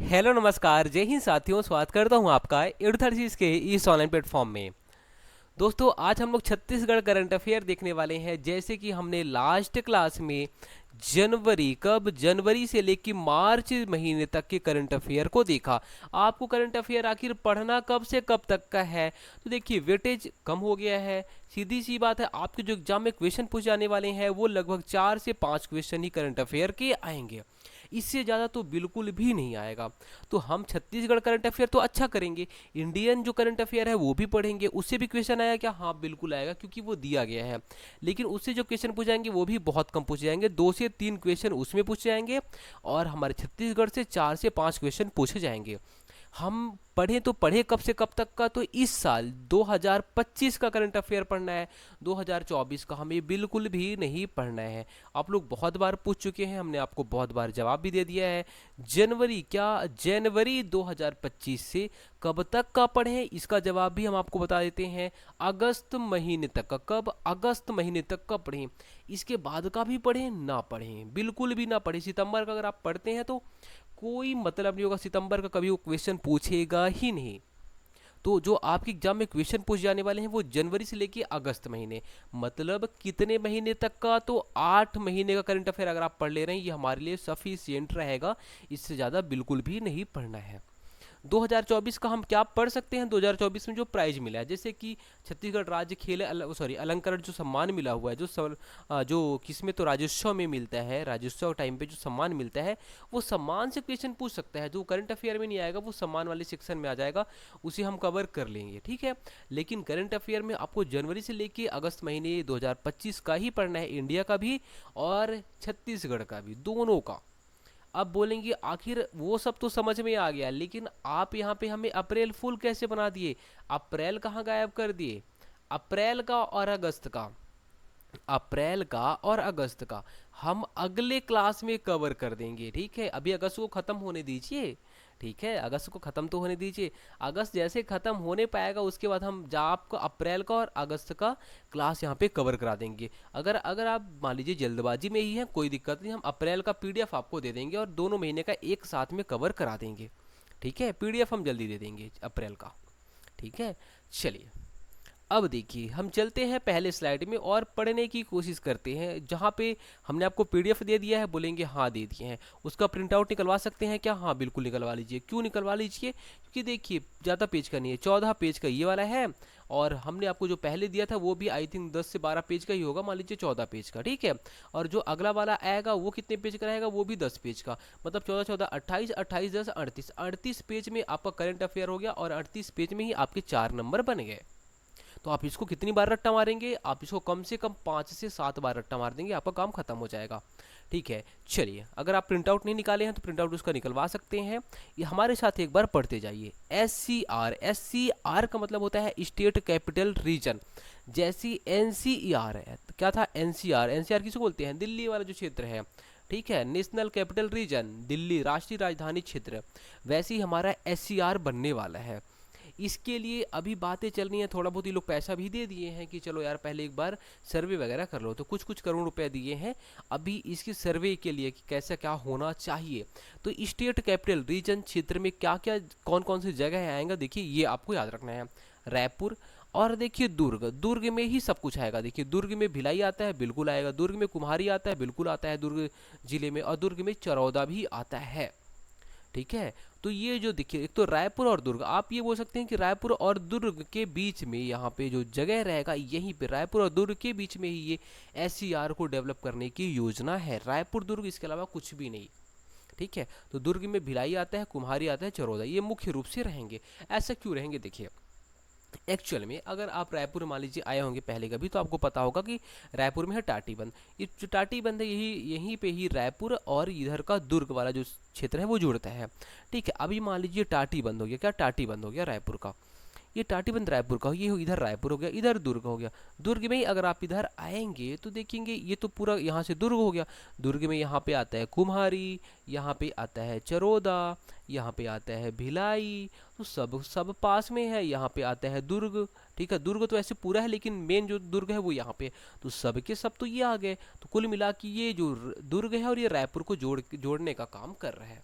Hello नमस्कार जय हिंद साथियों, स्वागत करता हूं आपका एडुथर्सिस के इस ऑनलाइन प्लेटफॉर्म में। दोस्तों आज हम लोग छत्तीसगढ़ करंट अफेयर देखने वाले हैं। जैसे कि हमने लास्ट क्लास में जनवरी से लेकर मार्च महीने तक के करंट अफेयर को देखा। आपको करंट अफेयर आखिर पढ़ना कब से कब तक का है, तो देखिए वेटेज कम हो गया है। सीधी सी बात है, आपके जो एग्जाम में क्वेश्चन पूछे जाने वाले हैं वो लगभग 4 से 5 क्वेश्चन ही करंट अफेयर के आएंगे, इससे ज़्यादा तो बिल्कुल भी नहीं आएगा। तो हम छत्तीसगढ़ करंट अफेयर तो अच्छा करेंगे, इंडियन जो करंट अफेयर है वो भी पढ़ेंगे। उससे भी क्वेश्चन आया क्या? हाँ बिल्कुल आएगा, क्योंकि वो दिया गया है। लेकिन उससे जो क्वेश्चन पूछे जाएंगे वो भी बहुत कम पूछे जाएंगे, 2 से 3 क्वेश्चन उसमें पूछे जाएंगे और हमारे छत्तीसगढ़ से 4 से 5 क्वेश्चन पूछे जाएंगे। हम पढ़े तो पढ़े कब से कब तक का? तो इस साल 2025 का करंट अफेयर पढ़ना है, 2024 का हमें बिल्कुल भी नहीं पढ़ना है। आप लोग बहुत बार पूछ चुके हैं, हमने आपको बहुत बार जवाब भी दे दिया है। जनवरी 2025 से कब तक का पढ़ें, इसका जवाब भी हम आपको बता देते हैं। अगस्त महीने तक का। कब? अगस्त महीने तक का पढ़ें। इसके बाद का भी पढ़ें ना पढ़ें, बिल्कुल भी ना पढ़ें। सितंबर का अगर आप पढ़ते हैं तो कोई मतलब नहीं होगा, सितंबर का कभी वो क्वेश्चन पूछेगा ही नहीं। तो जो आपके एग्जाम में क्वेश्चन पूछ जाने वाले हैं वो जनवरी से लेके अगस्त महीने, मतलब कितने महीने तक का? तो 8 महीने का करंट अफेयर अगर आप पढ़ ले रहे हैं ये हमारे लिए सफिशियंट रहेगा, इससे ज़्यादा बिल्कुल भी नहीं पढ़ना है। 2024 का हम क्या पढ़ सकते हैं? 2024 में जो प्राइज मिला है, जैसे कि छत्तीसगढ़ राज्य खेल अलंकरण जो सम्मान मिला हुआ है, जो किसमें तो राजस्व में मिलता है, राजस्व टाइम पे जो सम्मान मिलता है वो सम्मान से क्वेश्चन पूछ सकता है। जो करंट अफेयर में नहीं आएगा वो सम्मान वाले सेक्शन में आ जाएगा, उसे हम कवर कर लेंगे, ठीक है। लेकिन करंट अफेयर में आपको जनवरी से लेके अगस्त महीने 2025 का ही पढ़ना है, इंडिया का भी और छत्तीसगढ़ का भी, दोनों का। अब बोलेंगे आखिर वो सब तो समझ में आ गया, लेकिन आप यहाँ पे हमें अप्रैल फुल कैसे बना दिए? अप्रैल कहाँ गायब कर दिए? अप्रैल का और अगस्त का, अप्रैल का और अगस्त का हम अगले क्लास में कवर कर देंगे, ठीक है। अभी अगस्त को ख़त्म होने दीजिए, ठीक है, अगस्त को ख़त्म तो होने दीजिए। अगस्त जैसे ख़त्म होने पाएगा उसके बाद हम जा आपको अप्रैल का और अगस्त का क्लास यहाँ पे कवर करा देंगे। अगर अगर आप मान लीजिए जल्दबाजी में ही हैं, कोई दिक्कत नहीं, हम अप्रैल का पीडीएफ आपको दे देंगे और दोनों महीने का एक साथ में कवर करा देंगे, ठीक है। पीडीएफ हम जल्दी दे देंगे अप्रैल का, ठीक है। चलिए अब देखिए हम चलते हैं पहले स्लाइड में और पढ़ने की कोशिश करते हैं। जहाँ पे हमने आपको पीडीएफ दे दिया है, बोलेंगे हाँ दे दिए हैं। उसका प्रिंट आउट निकलवा सकते हैं क्या? हाँ बिल्कुल निकलवा लीजिए। क्यों निकलवा लीजिए? क्योंकि देखिए ज़्यादा पेज का नहीं है, 14 पेज का ये वाला है। और हमने आपको जो पहले दिया था वो भी आई थिंक 10 से 12 पेज का ही होगा, मान लीजिए 14 पेज का, ठीक है। और जो अगला वाला आएगा वो कितने पेज का रहेगा? वो भी 10 पेज का, मतलब 14 14 28 28 10 38 38 पेज में आपका करंट अफेयर हो गया और 38 पेज में ही आपके 4 नंबर बन गए। तो आप इसको कितनी बार रट्टा मारेंगे? आप इसको कम से कम 5 से 7 बार रट्टा मार देंगे, आपका काम खत्म हो जाएगा, ठीक है। चलिए अगर आप प्रिंट आउट नहीं निकाले हैं तो प्रिंट आउट उसका निकलवा सकते हैं। ये हमारे साथ एक बार पढ़ते जाइए। SCR का मतलब होता है स्टेट कैपिटल रीजन। जैसी NCER है, तो क्या था? NCR किसको बोलते हैं? दिल्ली वाला जो क्षेत्र है, ठीक है। नेशनल कैपिटल रीजन दिल्ली, राष्ट्रीय राजधानी क्षेत्र। वैसे ही हमारा SCR बनने वाला है। इसके लिए अभी बातें चल रही हैं, थोड़ा बहुत ये लोग पैसा भी दे दिए हैं कि चलो यार पहले एक बार सर्वे वगैरह कर लो, तो कुछ कुछ करोड़ रुपए दिए हैं अभी इसकी सर्वे के लिए कि कैसा क्या होना चाहिए। तो स्टेट कैपिटल रीजन क्षेत्र में क्या क्या कौन कौन सी जगह आएंगा, देखिए ये आपको याद रखना है। रायपुर और देखिए दुर्ग में ही सब कुछ आएगा। देखिए दुर्ग में भिलाई आता है, बिल्कुल आएगा। दुर्ग में कुम्हारी आता है, बिल्कुल आता है दुर्ग जिले में। और दुर्ग में चरौदा भी आता है, ठीक है। तो ये जो देखिए एक तो रायपुर और दुर्ग, आप ये बोल सकते हैं कि रायपुर और दुर्ग के बीच में यहाँ पे जो जगह रहेगा, यहीं पे रायपुर और दुर्ग के बीच में ही ये SCR को डेवलप करने की योजना है। रायपुर दुर्ग, इसके अलावा कुछ भी नहीं, ठीक है। तो दुर्ग में भिलाई आता है, कुम्हारी आता है, चरौदा, ये मुख्य रूप से रहेंगे। ऐसा क्यों रहेंगे? देखिए एक्चुअल में अगर आप रायपुर मान लीजिए आए होंगे पहले कभी, तो आपको पता होगा कि रायपुर में है टाटीबंध। ये जो टाटीबंध है यहीं पे ही रायपुर और इधर का दुर्ग वाला जो क्षेत्र है वो जुड़ता है, ठीक है। अभी मान लीजिए टाटीबंध हो गया, क्या टाटीबंध हो गया रायपुर का, ये टाटीबंध रायपुर का, ये इधर रायपुर हो गया, इधर दुर्ग हो गया। दुर्ग में ही अगर आप इधर आएंगे तो देखेंगे ये तो पूरा यहाँ से दुर्ग हो गया। दुर्ग में यहाँ पे आता है कुम्हारी, यहाँ पे आता है चरोदा, यहाँ पे आता है भिलाई, तो सब सब पास में है। यहाँ पे आता है दुर्ग, ठीक है। दुर्ग तो ऐसे पूरा है लेकिन मेन जो दुर्ग है वो यहाँ पे, तो सब के सब तो ये आ गए। तो कुल मिला के ये जो दुर्ग है और ये रायपुर को जोड़ने का काम कर रहा है,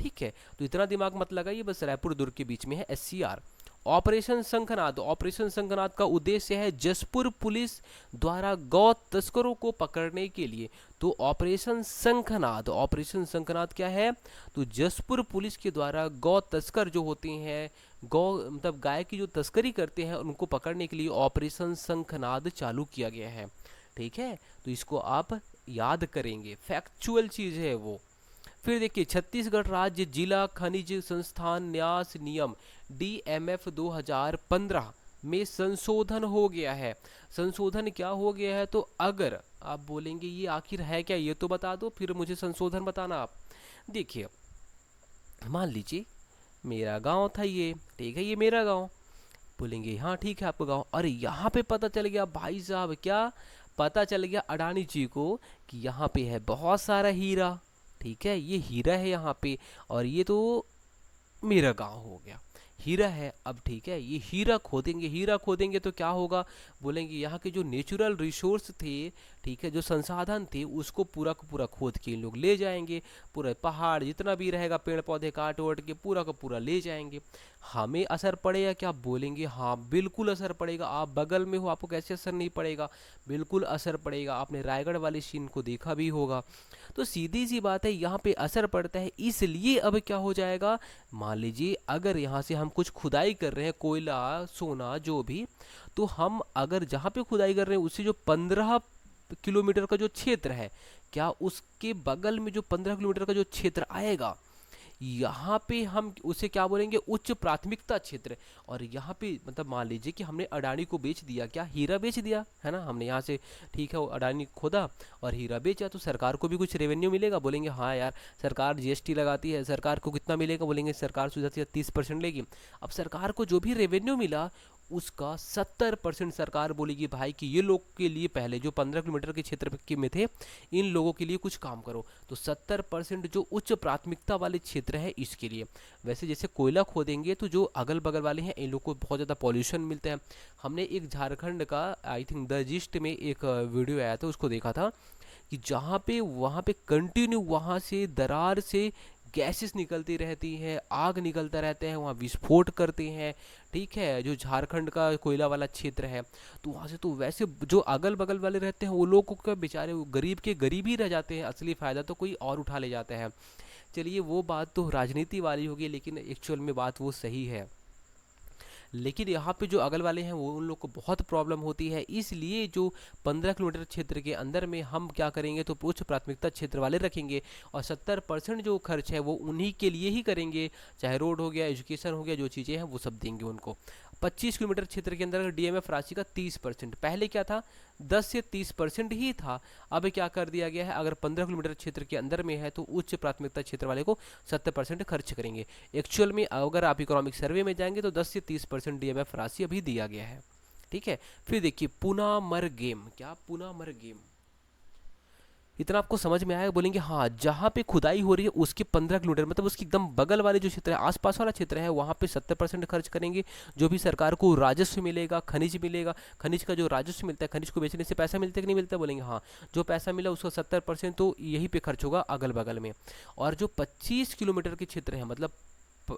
ठीक है, तो इतना दिमाग मत लगाइए, बस रायपुर दुर्ग के बीच में है SCR। ऑपरेशन शंखनाद, ऑपरेशन शंखनाद का उद्देश्य है जसपुर पुलिस द्वारा गौ तस्करों को पकड़ने के लिए। तो ऑपरेशन शंखनाद, ऑपरेशन शंखनाद क्या है, तो जसपुर पुलिस के द्वारा गौ तस्कर जो होते हैं, गौ मतलब गाय की जो तस्करी करते हैं, उनको पकड़ने के लिए ऑपरेशन शंखनाद चालू किया गया है। ठीक है, तो इसको आप याद करेंगे, फैक्चुअल चीज है वो। फिर देखिए, छत्तीसगढ़ राज्य जिला खनिज संस्थान न्यास नियम DMF 2015 में संशोधन हो गया है। संशोधन क्या हो गया है, तो अगर आप बोलेंगे ये आखिर है क्या, ये तो बता दो, फिर मुझे संशोधन बताना आप। देखिए, मान लीजिए मेरा गांव था ये, ठीक है, ये मेरा गांव। बोलेंगे हाँ ठीक है आपका गांव, अरे यहाँ पे पता चल गया भाई साहब, क्या पता चल गया अडानी जी को कि यहाँ पे है बहुत सारा हीरा। ठीक है, ये हीरा है यहाँ पे, और ये तो मेरा गांव हो गया, हीरा है। अब ठीक है, ये हीरा खोदेंगे, हीरा खोदेंगे तो क्या होगा, बोलेंगे यहाँ के जो नेचुरल रिसोर्स थे, ठीक है, जो संसाधन थे, उसको पूरा का पूरा खोद के इन लोग ले जाएंगे। पूरा पहाड़ जितना भी रहेगा, पेड़ पौधे काट वाट के पूरा का पूरा ले जाएंगे। हमें असर पड़ेगा क्या, बोलेंगे हाँ बिल्कुल असर पड़ेगा। आप बगल में हो, आपको कैसे असर नहीं पड़ेगा, बिल्कुल असर पड़ेगा। आपने रायगढ़ वाले सीन को देखा भी होगा। तो सीधी सी बात है, यहाँ पे असर पड़ता है। इसलिए अब क्या हो जाएगा, मान लीजिए अगर यहाँ से हम कुछ खुदाई कर रहे हैं, कोयला सोना जो भी, तो हम अगर जहाँ पे खुदाई कर रहे हैं उससे जो 15 किलोमीटर का जो क्षेत्र है, क्या उसके बगल में जो 15 किलोमीटर का जो क्षेत्र आएगा, यहाँ पे हम उसे क्या बोलेंगे, उच्च प्राथमिकता क्षेत्र। और यहाँ पे मतलब मान लीजिए कि हमने अडानी को बेच दिया, क्या हीरा बेच दिया है ना हमने यहाँ से, ठीक है, वो अडानी खोदा और हीरा बेचा, तो सरकार को भी कुछ रेवेन्यू मिलेगा। बोलेंगे हाँ यार, सरकार GST लगाती है, सरकार को कितना मिलेगा, बोलेंगे सरकार से 30% लेगी। अब सरकार को जो भी रेवेन्यू मिला, उसका 70% सरकार बोलेगी भाई कि ये लोग के लिए, पहले जो 15 किलोमीटर के क्षेत्र के में थे, इन लोगों के लिए कुछ काम करो। तो 70% जो उच्च प्राथमिकता वाले क्षेत्र है इसके लिए। वैसे जैसे कोयला खोदेंगे तो जो अगल बगल वाले हैं, इन लोग को बहुत ज़्यादा पॉल्यूशन मिलता है। हमने एक झारखंड का, आई थिंक द जिस्ट में एक वीडियो आया था, उसको देखा था कि जहाँ पे वहाँ पे कंटिन्यू वहाँ से दरार से गैसेस निकलती रहती है, आग निकलता रहता है, वहाँ विस्फोट करते हैं। ठीक है, जो झारखंड का कोयला वाला क्षेत्र है, तो वहाँ से तो वैसे जो अगल बगल वाले रहते हैं वो लोग को क्या, बेचारे गरीब के गरीब ही रह जाते हैं, असली फ़ायदा तो कोई और उठा ले जाता है। चलिए वो बात तो राजनीति वाली होगी, लेकिन एक्चुअल में बात वो सही है। लेकिन यहाँ पे जो अगल वाले हैं वो, उन लोग को बहुत प्रॉब्लम होती है। इसलिए जो 15 किलोमीटर क्षेत्र के अंदर में हम क्या करेंगे, तो उच्च प्राथमिकता क्षेत्र वाले रखेंगे, और 70% जो खर्च है वो उन्हीं के लिए ही करेंगे। चाहे रोड हो गया, एजुकेशन हो गया, जो चीज़ें हैं वो सब देंगे उनको। 25 किलोमीटर क्षेत्र के अंदर DMF राशि का 30%, पहले क्या था 10 से 30% ही था, अब क्या कर दिया गया है, अगर 15 किलोमीटर क्षेत्र के अंदर में है तो उच्च प्राथमिकता क्षेत्र वाले को 70% खर्च करेंगे। एक्चुअल में अगर आप इकोनॉमिक सर्वे में जाएंगे तो 10 से 30% DMF राशि अभी दिया गया है। ठीक है, फिर देखिए पुना मर गेम, क्या पुना मर गेम, इतना आपको समझ में आया, बोलेंगे हाँ जहाँ पे खुदाई हो रही है उसके 15 किलोमीटर, मतलब उसकी एकदम बगल वाले जो क्षेत्र है, आसपास वाला क्षेत्र है, वहाँ पे 70% खर्च करेंगे। जो भी सरकार को राजस्व मिलेगा, खनिज मिलेगा, खनिज का जो राजस्व मिलता है, खनिज को बेचने से पैसा मिलता है कि नहीं मिलता, बोलेंगे हाँ जो पैसा मिला उसका 70% तो यहीं पे खर्च होगा अगल बगल में। और जो 25 किलोमीटर के क्षेत्र है, मतलब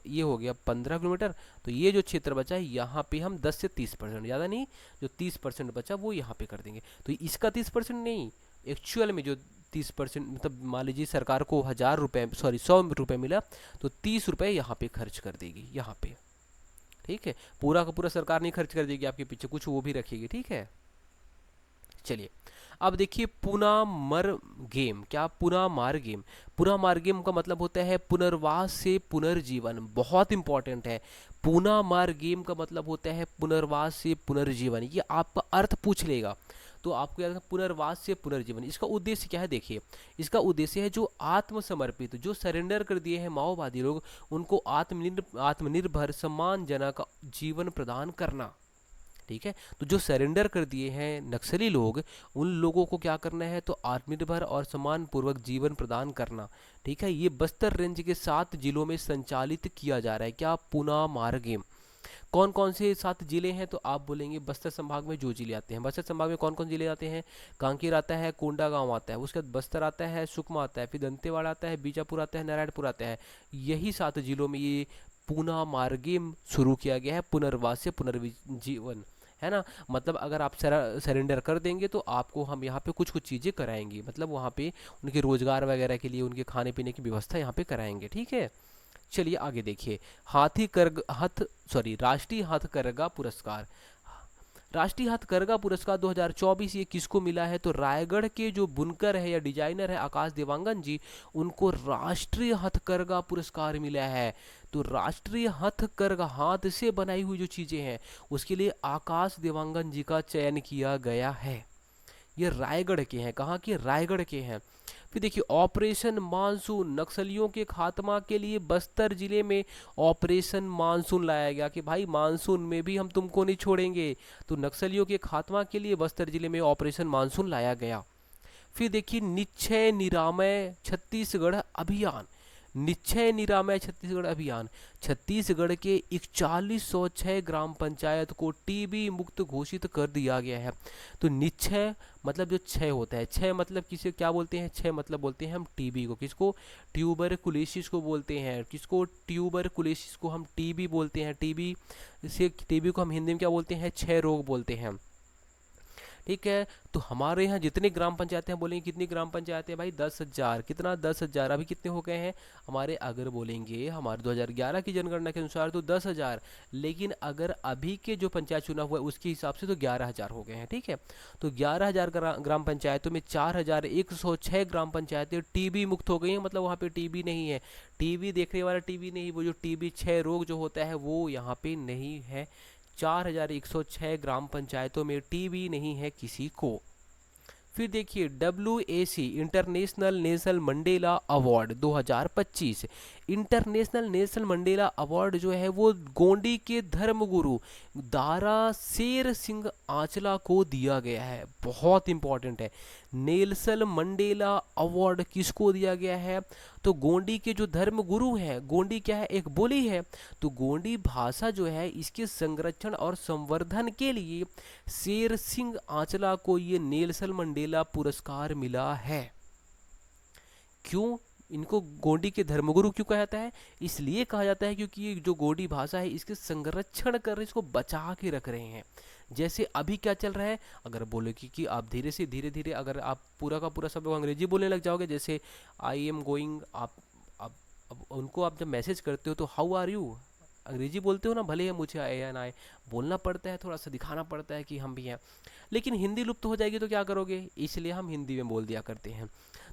ये हो गया 15 किलोमीटर, तो ये जो क्षेत्र बचा है यहाँ पे हम 10 से 30%, ज़्यादा नहीं, जो 30% बचा वो यहाँ पे कर देंगे। तो इसका 30% नहीं, एक्चुअल में जो 30%, मतलब मान लीजिए सरकार को 1000 रुपये, सॉरी 100 रुपये मिला, तो 30 रुपये यहाँ पे खर्च कर देगी यहाँ पे। ठीक है, पूरा का पूरा सरकार नहीं खर्च कर देगी आपके पीछे, कुछ वो भी रखेगी। ठीक है, चलिए अब देखिए पुना मर गेम, क्या पुना मार गेम, पुना मार गेम का मतलब होता है पुनर्वास से पुनर्जीवन, बहुत इंपॉर्टेंट है। पुना मार गेम का मतलब होता है पुनर्वास से पुनर्जीवन, ये आपका अर्थ पूछ लेगा तो आपको याद रखना, पुनर्वास से पुनर्जीवन। इसका उद्देश्य क्या है, देखिए इसका उद्देश्य है जो आत्मसमर्पित, जो सरेंडर कर दिए हैं माओवादी लोग, उनको आत्मनिर्भर सम्मानजनक जीवन प्रदान करना। ठीक है, तो जो सरेंडर कर दिए हैं नक्सली लोग, उन लोगों को क्या करना है, तो आत्मनिर्भर और सम्मानपूर्वक जीवन प्रदान करना। ठीक है, ये बस्तर रेंज के 7 जिलों में संचालित किया जा रहा है, क्या पुना मार गेम। कौन कौन से 7 जिले हैं, तो आप बोलेंगे बस्तर संभाग में जो जिले आते हैं। बस्तर संभाग में कौन कौन जिले आते हैं, कांकेर आता है, कोंडागांव आता है, उसके बाद बस्तर आता है, सुकमा आता है, फिर दंतेवाड़ा आता है, बीजापुर आता है, नारायणपुर आता है। यही 7 जिलों में ये पूना मार्गेम शुरू किया गया है, पुनर्वास या पुनर्जीवन, है ना। मतलब अगर आप सरेंडर कर देंगे तो आपको हम यहाँ पे कुछ कुछ चीज़ें कराएंगे, मतलब वहाँ पे उनके रोजगार वगैरह के लिए उनके खाने पीने की व्यवस्था यहाँ पे कराएंगे, ठीक है। चलिए आगे देखिए, हाथी कर्ग हथ सॉरी राष्ट्रीय हथकरघा पुरस्कार। राष्ट्रीय हथकरघा पुरस्कार 2024 ये किसको मिला है, तो रायगढ़ के जो बुनकर है या डिजाइनर है आकाश देवांगन जी, उनको राष्ट्रीय हथकरघा पुरस्कार मिला है। तो राष्ट्रीय हथकरघा, हाथ से बनाई हुई जो चीजें हैं उसके लिए आकाश देवांगन जी का चयन किया गया है। ये रायगढ़ के हैं, कहाँ के, रायगढ़ के हैं। फिर देखिए ऑपरेशन मानसून, नक्सलियों के खात्मा के लिए बस्तर जिले में ऑपरेशन मानसून लाया गया कि भाई मानसून में भी हम तुमको नहीं छोड़ेंगे। तो नक्सलियों के खात्मा के लिए बस्तर जिले में ऑपरेशन मानसून लाया गया। फिर देखिए निश्चय निरामय छत्तीसगढ़ अभियान, निश्चय निरामय छत्तीसगढ़ अभियान, छत्तीसगढ़ के 4106 ग्राम पंचायत को टीबी मुक्त घोषित कर दिया गया है। तो निश्चय मतलब जो क्षय होता है, क्षय मतलब किसे क्या बोलते हैं, क्षय मतलब बोलते हैं हम टीबी को, किसको, ट्यूबरकुलोसिस को बोलते हैं, किसको, ट्यूबरकुलोसिस को हम टीबी बोलते हैं। टीबी से, टीबी को हम हिंदी में क्या बोलते हैं, क्षय रोग बोलते हैं, ठीक है। तो हमारे यहाँ जितने ग्राम पंचायतें हैं, बोलेंगे कितनी ग्राम पंचायतें हैं भाई, 10,000, कितना 10,000, अभी कितने हो गए हैं हमारे, अगर बोलेंगे हमारे 2011 की जनगणना के अनुसार तो 10,000, लेकिन अगर अभी के जो पंचायत चुनाव हुआ है उसके हिसाब से तो 11,000 हो गए हैं, ठीक है। तो 11,000 ग्राम पंचायतों में 4,106 ग्राम पंचायतें टीबी मुक्त हो गई हैं, मतलब वहाँ पे टीबी नहीं है, टीबी देखने वाला टीबी नहीं, वो जो टीबी क्षय रोग जो होता है वो यहाँ पे नहीं है। 4,106 ग्राम पंचायतों में टीबी नहीं है किसी को। फिर देखिए WAC international national Mandela award 2025, international national Mandela award जो है वो गोंडी के धर्मगुरु दारा शेर सिंह आंचला को दिया गया है, बहुत इंपॉर्टेंट है। नेल्सन मंडेला अवार्ड किसको दिया गया है, तो गोंडी के जो धर्मगुरु हैं, गोंडी क्या है, एक बोली है, तो गोंडी भाषा जो है इसके संरक्षण और संवर्धन के लिए शेर सिंह आंचला को ये नेल्सन मंडेला पुरस्कार मिला है। क्यों इनको गोंडी के धर्मगुरु क्यों कहा जाता है, इसलिए कहा जाता है क्योंकि ये जो गोंडी भाषा है इसके संरक्षण कर रहे, इसको बचा के रख रहे हैं। जैसे अभी क्या चल रहा है, अगर बोले कि आप धीरे धीरे अगर आप पूरा का पूरा सब अंग्रेजी बोलने लग जाओगे, जैसे आई एम गोइंग, आप अब उनको आप जब मैसेज करते हो तो हाउ आर यू, अंग्रेजी बोलते हो ना, भले ही मुझे आए या ना आए, बोलना पड़ता है, थोड़ा सा दिखाना पड़ता है कि हम भी हैं। लेकिन हिंदी लुप्त हो जाएगी तो क्या करोगे, इसलिए हम हिंदी में बोल दिया करते हैं।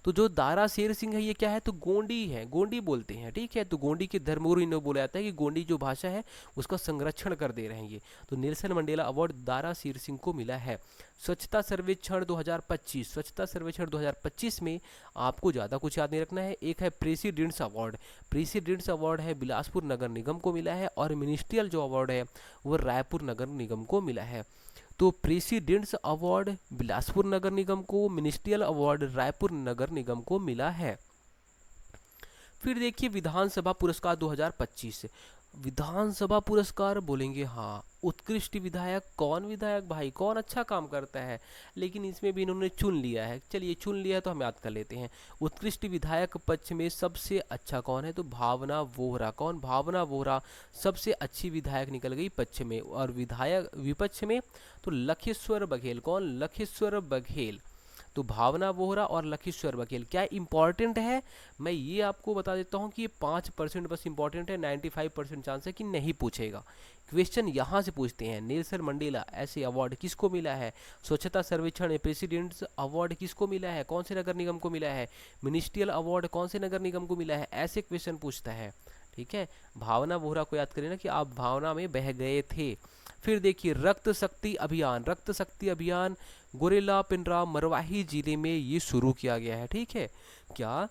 तो जो दारा शेर सिंह है ये क्या है, तो गोंडी है, गोंडी बोलते हैं, ठीक है। तो गोंडी के धर्मगुरु इन्हें बोला जाता है कि गोंडी जो भाषा है उसका संरक्षण कर दे रहे हैं ये। तो Nelson Mandela award Dara Sher Singh को मिला है। स्वच्छता सर्वेक्षण 2025, स्वच्छता सर्वेक्षण 2025 में आपको ज़्यादा कुछ याद नहीं रखना है, एक है प्रेसिडेंट्स अवार्ड, प्रेसिडेंट्स अवार्ड है बिलासपुर नगर निगम को मिला है, और मिनिस्ट्रियल जो अवार्ड है वो रायपुर नगर निगम को मिला है। तो प्रेसिडेंट्स अवार्ड बिलासपुर नगर निगम को, मिनिस्ट्रियल अवार्ड रायपुर नगर निगम को मिला है। फिर देखिए विधानसभा पुरस्कार 2025, विधानसभा पुरस्कार बोलेंगे हाँ उत्कृष्ट विधायक, कौन विधायक भाई, कौन अच्छा काम करता है, लेकिन इसमें भी इन्होंने चुन लिया है, चलिए चुन लिया है तो हम याद कर लेते हैं। उत्कृष्ट विधायक पक्ष में सबसे अच्छा कौन है, तो भावना वोहरा, कौन, भावना वोहरा सबसे अच्छी विधायक निकल गई पक्ष में, और विधायक विपक्ष में तो लखेश्वर बघेल, कौन, लखेश्वर बघेल। तो भावना वोहरा और लखीश्वर बघेल क्या इंपॉर्टेंट है, मैं ये आपको बता देता हूँ कि ये 5% बस इंपॉर्टेंट है, 95% चांस है कि नहीं पूछेगा। क्वेश्चन यहाँ से पूछते हैं, नेल्सन मंडेला ऐसे अवार्ड किसको मिला है, स्वच्छता सर्वेक्षण में प्रेसिडेंट्स अवार्ड किसको मिला है, कौन से नगर निगम को मिला है, मिनिस्ट्रियल अवार्ड कौन से नगर निगम को मिला है, ऐसे क्वेश्चन पूछता है, ठीक है। भावना वोहरा को याद करें ना कि आप भावना में बह गए थे। फिर देखिए रक्त शक्ति अभियान, रक्त शक्ति अभियान गोरेला पिंजरा मरवाही जिले में ये शुरू किया गया है, ठीक है। क्या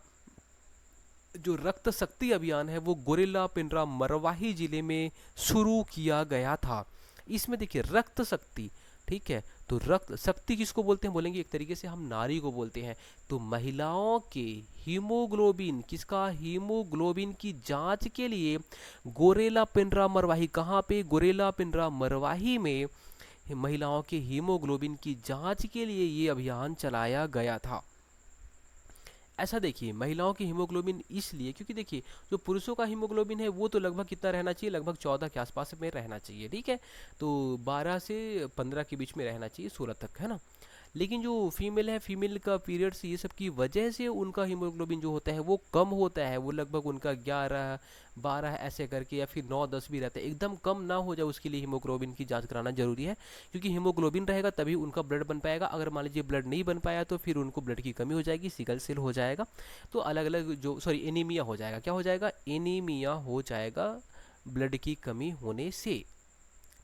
जो रक्त शक्ति अभियान है वो गोरेला पिंजरा मरवाही जिले में शुरू किया गया था। इसमें देखिए रक्त शक्ति, ठीक है। तो रक्त शक्ति किसको बोलते हैं, बोलेंगे एक तरीके से हम नारी को बोलते हैं। तो महिलाओं के हीमोग्लोबिन, किसका, हीमोग्लोबिन की जांच के लिए गोरेला पिंडरा मरवाही, कहाँ पे, गोरेला पिंडरा मरवाही में महिलाओं के हीमोग्लोबिन की जांच के लिए ये अभियान चलाया गया था। ऐसा देखिए, महिलाओं की हीमोग्लोबिन इसलिए क्योंकि देखिए जो पुरुषों का हीमोग्लोबिन है वो तो लगभग कितना रहना चाहिए, लगभग 14 के आसपास में रहना चाहिए, ठीक है। तो 12 से 15 के बीच में रहना चाहिए, 16 तक, है ना। लेकिन जो फीमेल है, फीमेल का पीरियड्स ये सब की वजह से उनका हीमोग्लोबिन जो होता है वो कम होता है, वो लगभग उनका 11 12 ऐसे करके या फिर 9 10 भी रहता है। एकदम कम ना हो जाए उसके लिए हीमोग्लोबिन की जांच कराना जरूरी है, क्योंकि हीमोग्लोबिन रहेगा तभी उनका ब्लड बन पाएगा। अगर मान लीजिए ब्लड नहीं बन पाया तो फिर उनको ब्लड की कमी हो जाएगी, सिकल सेल हो जाएगा, तो अलग अलग जो सॉरी एनीमिया हो जाएगा, क्या हो जाएगा, एनीमिया हो जाएगा ब्लड की कमी होने से,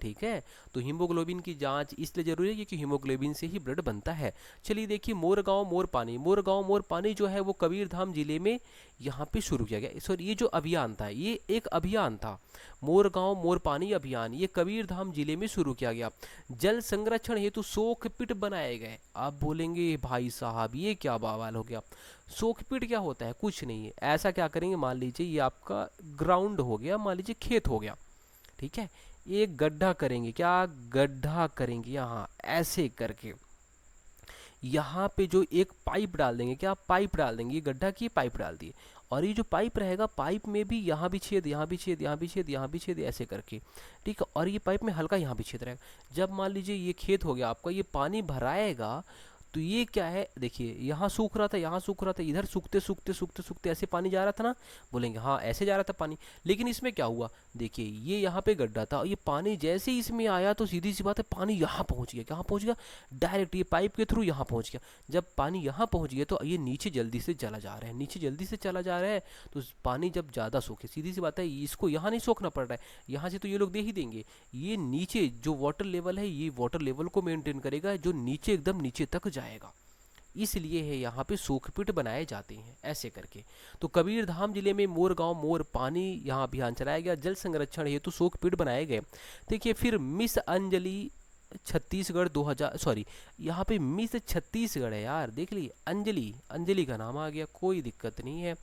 ठीक है। तो हीमोग्लोबिन की जांच इसलिए जरूरी है क्योंकि हीमोग्लोबिन से ही ब्लड बनता है। चलिए देखिए, मोरगांव मोर पानी, मोरगांव मोर पानी जो है वो कबीरधाम जिले में यहाँ पे शुरू किया गया। सॉरी, ये जो अभियान था ये एक अभियान था, मोरगांव मोर पानी अभियान, ये कबीरधाम जिले में शुरू किया गया। जल संरक्षण हेतु शोकपीट बनाए गए। आप बोलेंगे भाई साहब ये क्या बवाल हो गया, शोकपीट क्या होता है, कुछ नहीं है। ऐसा क्या करेंगे, मान लीजिए ये आपका ग्राउंड हो गया, मान लीजिए खेत हो गया, ठीक है। एक गड्ढा करेंगे, क्या गड्ढा करेंगे, यहाँ ऐसे करके यहाँ पे जो एक पाइप डाल देंगे, क्या पाइप डाल देंगे, ये गड्ढा की पाइप डाल दिए, और ये जो पाइप रहेगा पाइप में भी यहाँ भी छेद, यहाँ भी छेद, यहाँ भी छेद, यहाँ भी छेद, ऐसे करके, ठीक है। और ये पाइप में हल्का यहाँ भी छेद रहेगा। जब मान लीजिए ये खेत हो गया आपका, ये पानी भराएगा तो ये क्या है, देखिए यहाँ सूख रहा था, यहाँ सूख रहा था, इधर सूखते सूखते सूखते सूखते ऐसे पानी जा रहा था ना, बोलेंगे हाँ ऐसे जा रहा था पानी। लेकिन इसमें क्या हुआ, देखिए ये यहाँ पे गड्ढा था, ये पानी जैसे ही इसमें आया तो सीधी सी बात है पानी यहाँ पहुँच गया, कहाँ पहुँच गया, डायरेक्ट ये पाइप के थ्रू यहाँ पहुँच गया। जब पानी यहाँ पहुँच गया तो ये नीचे जल्दी से चला जा रहा है, नीचे जल्दी से चला जा रहा है। तो पानी जब ज़्यादा सूखे, सीधी सी बात है इसको यहाँ नहीं सोखना पड़ रहा है, यहाँ से तो ये लोग दे ही देंगे, ये नीचे जो वाटर लेवल है ये वाटर लेवल को मेंटेन करेगा, जो नीचे एकदम नीचे तक जाएगा, इसलिए है यहाँ पे शोकपीट बनाए जाते हैं ऐसे करके। तो कबीरधाम जिले में मोरगांव मोर पानी यहाँ अभियान चलाया गया, जल संरक्षण हेतु शोकपीट बनाए गए। देखिए फिर मिस अंजलि छत्तीसगढ़ 2000, सॉरी यहाँ पे मिस छत्तीसगढ़ है यार, देख लीजिए अंजलि, अंजलि का नाम आ गया, कोई दिक्कत नहीं है।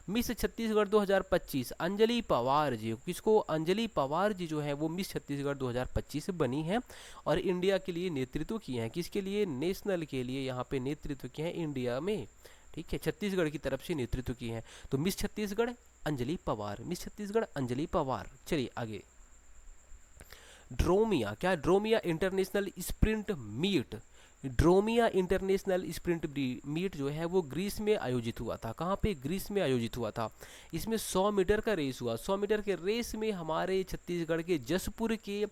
मिस छत्तीसगढ़ 2025 अंजलि पवार जी, किसको, अंजलि पवार जी जो है वो मिस छत्तीसगढ़ 2025 बनी है, और इंडिया के लिए नेतृत्व किए हैं, किसके लिए, नेशनल के लिए यहाँ पे नेतृत्व किए हैं इंडिया में, ठीक है, छत्तीसगढ़ की तरफ से नेतृत्व किए हैं। तो मिस छत्तीसगढ़ अंजलि पवार, मिस छत्तीसगढ़ अंजलि पवार। चलिए आगे, ड्रोमिया, क्या, Dromia international sprint meet, Dromia international sprint meet जो है वो ग्रीस में आयोजित हुआ था, कहाँ पे, ग्रीस में आयोजित हुआ था। इसमें 100 मीटर का रेस हुआ, 100 मीटर के रेस में हमारे छत्तीसगढ़ के जसपुर के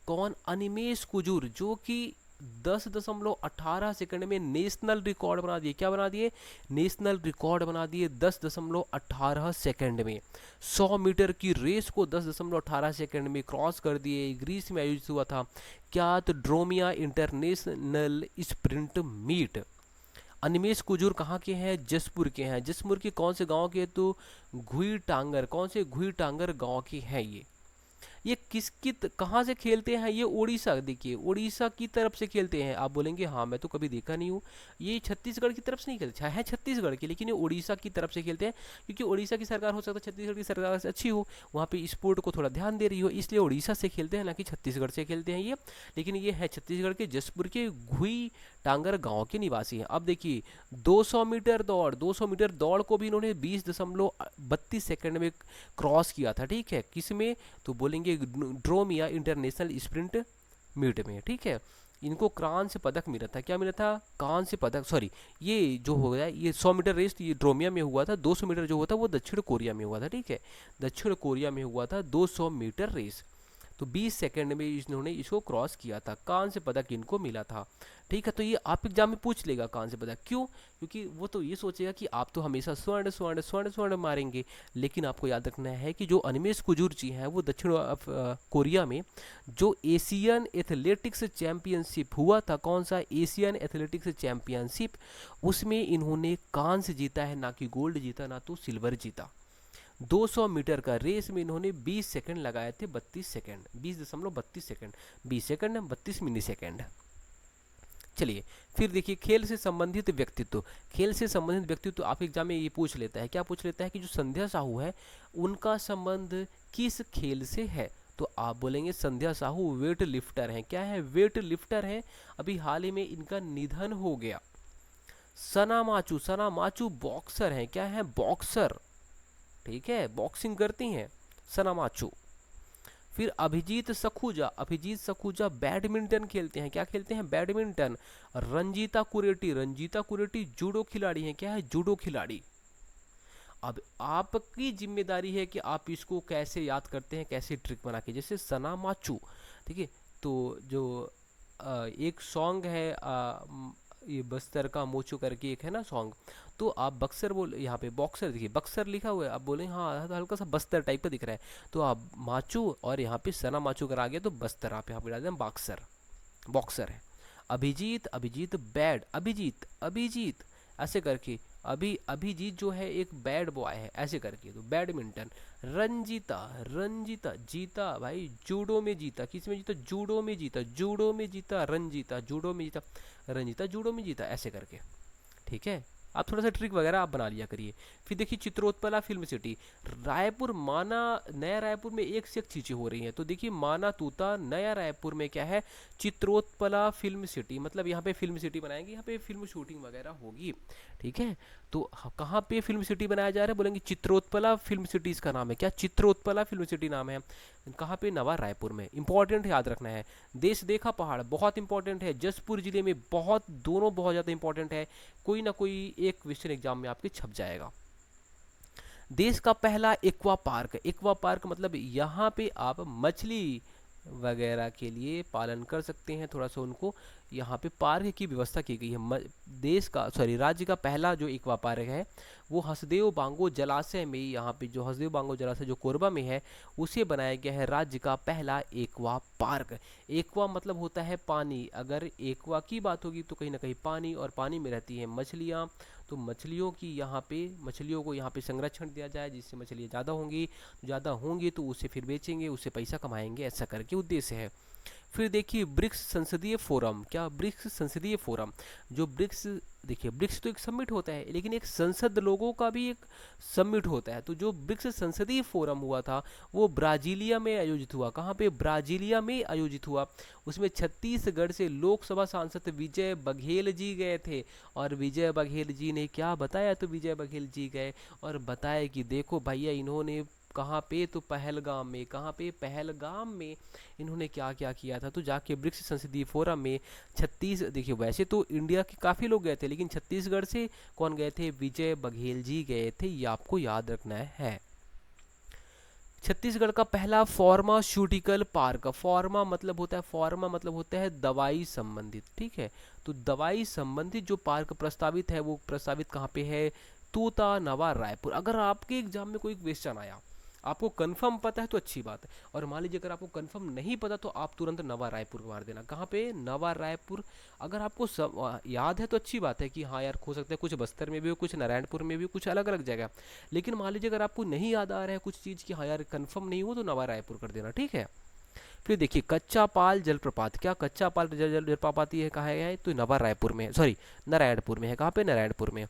कौन, अनिमेश कुजूर, जो कि 10.18 सेकंड में नेशनल रिकॉर्ड बना दिए, क्या बना दिए, नेशनल रिकॉर्ड बना दिए 10.18 सेकंड में, 100 मीटर की रेस को 10.18 सेकंड में क्रॉस कर दिए। ग्रीस में आयोजित हुआ था, क्या, तो Dromia international sprint meet. Animesh Kujur कहाँ के हैं, जसपुर के हैं, जसपुर के कौन से गांव के, तो घुई टांगर, कौन से, घुई टांगर गांव के हैं ये किसकी कहाँ से खेलते हैं, ये उड़ीसा, देखिए उड़ीसा की तरफ से खेलते हैं। आप बोलेंगे हाँ मैं तो कभी देखा नहीं हूँ, ये छत्तीसगढ़ की तरफ से नहीं खेलते है, छत्तीसगढ़ की, लेकिन ये उड़ीसा की तरफ से खेलते हैं, क्योंकि उड़ीसा की सरकार हो सकता है छत्तीसगढ़ की सरकार से अच्छी हो, वहाँ पे स्पोर्ट को थोड़ा ध्यान दे रही हो, इसलिए उड़ीसा से खेलते हैं, ना कि छत्तीसगढ़ से खेलते हैं ये। लेकिन ये है छत्तीसगढ़ के जसपुर के घुई टांगर गांव के निवासी हैं। अब देखिए 200 मीटर दौड़, 200 मीटर दौड़ को भी इन्होंने 20.32 सेकंड में क्रॉस किया था, ठीक है, किस में, तो बोलेंगे ड्रोमिया इंटरनेशनल स्प्रिंट मीट में, ठीक है। इनको कांस्य पदक मिला था, क्या मिला था, कांस्य पदक, सॉरी ये जो हो गया ये 100 मीटर रेस ये ड्रोमिया में हुआ था, 200 मीटर जो हुआ था वो दक्षिण कोरिया में हुआ था, ठीक है, दक्षिण कोरिया में हुआ था 200 मीटर रेस। तो 20 सेकंड में इन्होंने इसको क्रॉस किया था, कांस्य पदक इनको मिला था, ठीक है। तो ये आप एग्जाम में पूछ लेगा कांस्य पदक, क्यों, क्योंकि वो तो ये सोचेगा कि आप तो हमेशा स्वर्ण स्वर्ण स्वर्ण स्वर्ण मारेंगे, लेकिन आपको याद रखना है कि जो अनिमेश कुजूर जी हैं वो दक्षिण कोरिया में जो एशियन एथलेटिक्स चैंपियनशिप हुआ था, कौन सा, एशियन एथलेटिक्स चैंपियनशिप, उसमें इन्होंने कांस्य जीता है, ना कि गोल्ड जीता, ना तो सिल्वर जीता। 200 मीटर का रेस में इन्होंने 20 सेकंड लगाए थे, 32 सेकंड, 20.32 सेकंड, 20 सेकंड 32 मिली सेकंड, चलिए फिर देखिए, खेल से संबंधित व्यक्तित्व। खेल से संबंधित व्यक्तित्व आपके एग्जाम में ये पूछ लेता है, क्या पूछ लेता है कि जो संध्या साहू है उनका संबंध किस खेल से है। तो आप बोलेंगे संध्या साहू वेट लिफ्टर हैं। क्या है? वेट लिफ्टर हैं। अभी हाल ही में इनका निधन हो गया। सना माचू, सना माचू बॉक्सर हैं। क्या है? बॉक्सर। ठीक है, बॉक्सिंग करती हैं सना माचू। फिर अभिजीत सखूजा, अभिजीत सखूजा बैडमिंटन खेलते हैं। क्या खेलते हैं? बैडमिंटन। रंजीता कुरेटी, रंजीता कुरेटी जूडो खिलाड़ी हैं। क्या है? जूडो खिलाड़ी। अब आपकी जिम्मेदारी है कि आप इसको कैसे याद करते हैं, कैसे ट्रिक बना के। जैसे सना माचू, ठीक है, तो जो एक सॉन्ग है ये बस्तर का मोचू करके एक है ना सॉन्ग, तो आप बक्सर बोल, यहाँ पे बॉक्सर देखिए, बक्सर लिखा हुआ है, आप बोले हाँ तो हल्का सा बस्तर टाइप का दिख रहा है, तो आप माचू और यहाँ पे सना माचू कर आ गया तो बस्तर आप यहाँ पे डाल दें बॉक्सर, बॉक्सर है। अभिजीत, अभिजीत बैड, अभिजीत, अभिजीत ऐसे करके, अभिजीत जो है एक बैड बॉय है ऐसे करके, तो बैडमिंटन। रंजीता, रंजीता जीता भाई जूडो में जीता। किस में जीता? जूडो में जीता, जूडो में जीता रंजीता, जूडो में जीता रंजीता, जूडो में जीता ऐसे करके। ठीक है, आप थोड़ा सा ट्रिक वगैरह आप बना लिया करिए। फिर देखिए चित्रोत्पला फिल्म सिटी, रायपुर माना, नया रायपुर में एक से एक चीजें हो रही हैं। तो देखिए माना तूता, नया रायपुर में क्या है? चित्रोत्पला फिल्म सिटी, मतलब यहाँ पे फिल्म सिटी बनाएंगे, यहाँ पे फिल्म शूटिंग वगैरह होगी। ठीक है, तो कहाँ पे फिल्म सिटी बनाया जा रहा है? बोलेंगे चित्रोत्पला फिल्म सिटी इसका नाम है। क्या? चित्रोत्पला फिल्म सिटी नाम है। कहाँ पे? नवा रायपुर में। इंपॉर्टेंट याद रखना है। देश देखा पहाड़ बहुत इंपॉर्टेंट है, जसपुर जिले में, बहुत दोनों बहुत ज़्यादा इंपॉर्टेंट है, कोई ना कोई एक क्वेश्चन एग्जाम में आपके छप जाएगा। देश का पहला एक्वा पार्क, एक्वा पार्क मतलब यहाँ पे आप मछली वगैरह के लिए पालन कर सकते हैं, थोड़ा सा उनको यहाँ पे पार्क की व्यवस्था की गई है। देश का सॉरी राज्य का पहला जो एक्वा पार्क है वो हसदेव बांगो जलाशय में, यहाँ पे जो हसदेव बांगो जलाशय जो कोरबा में है उसे बनाया गया है राज्य का पहला एक्वा पार्क। एक्वा मतलब होता है पानी, अगर एक्वा की बात होगी तो कहीं ना कहीं पानी, और पानी में रहती है मछलियाँ, तो मछलियों की यहाँ पे, मछलियों को यहाँ पे संरक्षण दिया जाए जिससे मछलियाँ ज़्यादा होंगी तो उसे फिर बेचेंगे, उससे पैसा कमाएंगे, ऐसा करके उद्देश्य है। फिर देखिए ब्रिक्स संसदीय फोरम। क्या? ब्रिक्स संसदीय फोरम, जो ब्रिक्स, देखिए ब्रिक्स तो एक समिट होता है, लेकिन एक संसद लोगों का भी एक समिट होता है। तो जो ब्रिक्स संसदीय फोरम हुआ था वो ब्राजीलिया में आयोजित हुआ। कहाँ पे? ब्राजीलिया में आयोजित हुआ। उसमें छत्तीसगढ़ से लोकसभा सांसद विजय बघेल जी गए थे, और विजय बघेल जी ने क्या बताया? तो विजय बघेल जी गए और बताया कि देखो भैया इन्होंने कहाँ पे? तो पहलगाम में। कहाँ पे? पहलगाम में इन्होंने क्या क्या किया था। तो जाके ब्रिक्स संसदीय फोरम में देखिए वैसे तो इंडिया के काफ़ी लोग गए थे, लेकिन छत्तीसगढ़ से कौन गए थे? विजय बघेल जी गए थे, ये आपको याद रखना है। छत्तीसगढ़ का पहला फार्मास्यूटिकल पार्क, फार्मा मतलब होता है दवाई संबंधित। ठीक है, तो दवाई संबंधित जो पार्क प्रस्तावित है वो प्रस्तावित कहाँ पे है? तोता नवा रायपुर। अगर आपके एग्जाम में कोई क्वेश्चन आया, आपको कंफर्म पता है तो अच्छी बात है, और मान लीजिए अगर आपको कंफर्म नहीं पता तो आप तुरंत नवा रायपुर मार देना। कहाँ पे? नवा रायपुर। अगर आपको याद है तो अच्छी बात है कि हाँ यार हो सकता है कुछ बस्तर में भी हो, कुछ नारायणपुर में भी, कुछ अलग अलग जगह। लेकिन मान लीजिए अगर आपको नहीं याद आ रहा है कुछ चीज़ की हाँ यार कंफर्म नहीं हो, तो नवा रायपुर कर देना। ठीक है, फिर देखिए कच्चा पाल जलप्रपात। क्या? कच्चा पाल जलप्रपात ये कहाँ है? तो नवा रायपुर में, सॉरी नारायणपुर में है। कहाँ पे? नारायणपुर में।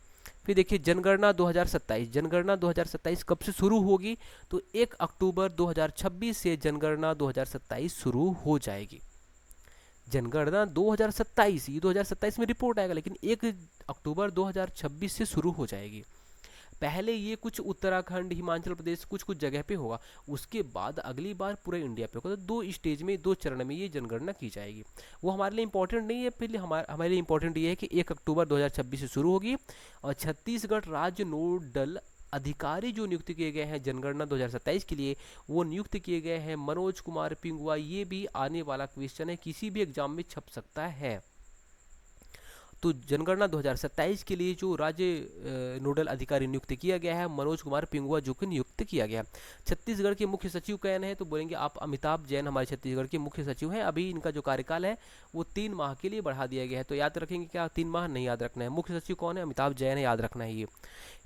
फिर देखिए जनगणना 2027, जनगणना 2027 कब से शुरू होगी? तो 1 अक्टूबर 2026 से जनगणना 2027 शुरू हो जाएगी। जनगणना 2027, ये 2027 में रिपोर्ट आएगा, लेकिन 1 अक्टूबर 2026 से शुरू हो जाएगी। पहले ये कुछ उत्तराखंड, हिमाचल प्रदेश, कुछ कुछ जगह पे होगा, उसके बाद अगली बार पूरे इंडिया पे होगा। तो 2 स्टेज में, 2 चरण में ये जनगणना की जाएगी। वो हमारे लिए इंपॉर्टेंट नहीं है, पहले हमारे लिए इंपॉर्टेंट ये है कि 1 अक्टूबर 2026 से शुरू होगी, और छत्तीसगढ़ राज्य नोडल अधिकारी जो नियुक्त किए गए हैं जनगणना 2027 के लिए, वो नियुक्त किए गए हैं मनोज कुमार पिंगुआ। ये भी आने वाला क्वेश्चन है, किसी भी एग्जाम में छप सकता है। तो जनगणना 2027 के लिए जो राज्य नोडल अधिकारी नियुक्त किया गया है, मनोज कुमार पिंगुआ जो कि नियुक्त किया गया। छत्तीसगढ़ के मुख्य सचिव कौन है, तो बोलेंगे आप अमिताभ जैन हमारे छत्तीसगढ़ के मुख्य सचिव हैं। अभी इनका जो कार्यकाल है वो 3 माह के लिए बढ़ा दिया गया है। तो याद रखेंगे क्या, 3 माह नहीं याद रखना है। मुख्य सचिव कौन है, अमिताभ जैन है, याद रखना है ये।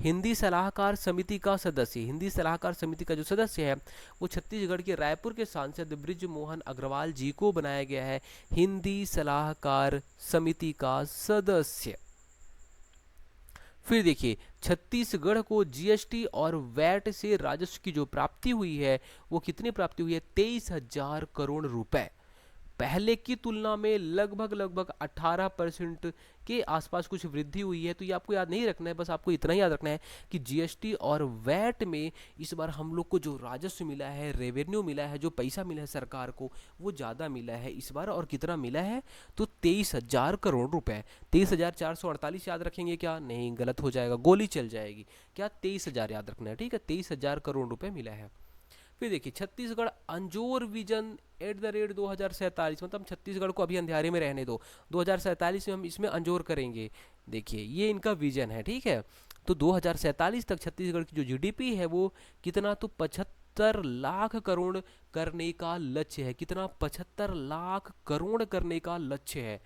हिंदी सलाहकार समिति का सदस्य, हिंदी सलाहकार समिति का जो सदस्य है वो छत्तीसगढ़ के रायपुर के सांसद बृज मोहन अग्रवाल जी को बनाया गया है हिंदी सलाहकार समिति का सदस्य। फिर देखिए, छत्तीसगढ़ को जीएसटी और वैट से राजस्व की जो प्राप्ति हुई है वो कितनी प्राप्ति हुई है, 23,000 करोड़ रुपए। पहले की तुलना में लगभग 18% के आसपास कुछ वृद्धि हुई है। तो ये आपको याद नहीं रखना है, बस आपको इतना ही याद रखना है कि जीएसटी और वैट में इस बार हम लोग को जो राजस्व मिला है, रेवेन्यू मिला है, जो पैसा मिला है सरकार को, वो ज़्यादा मिला है इस बार। और कितना मिला है, तो 23,000 करोड़ रुपए। 23,448 याद रखेंगे क्या, नहीं, गलत हो जाएगा, गोली चल जाएगी। क्या, 23,000 याद रखना है, ठीक है, 23,000 करोड़ रुपए मिला है। फिर देखिए, छत्तीसगढ़ अंजोर विजन @ 2047, मतलब हम छत्तीसगढ़ को अभी अंधेरे में रहने दो, 2047 में हम इसमें अंजोर करेंगे। देखिए ये इनका विजन है, ठीक है। तो 2047 तक छत्तीसगढ़ की जो जीडीपी है वो कितना, तो 75 लाख करोड़ करने का लक्ष्य है। कितना, 75 लाख करोड़ करने का लक्ष्य है।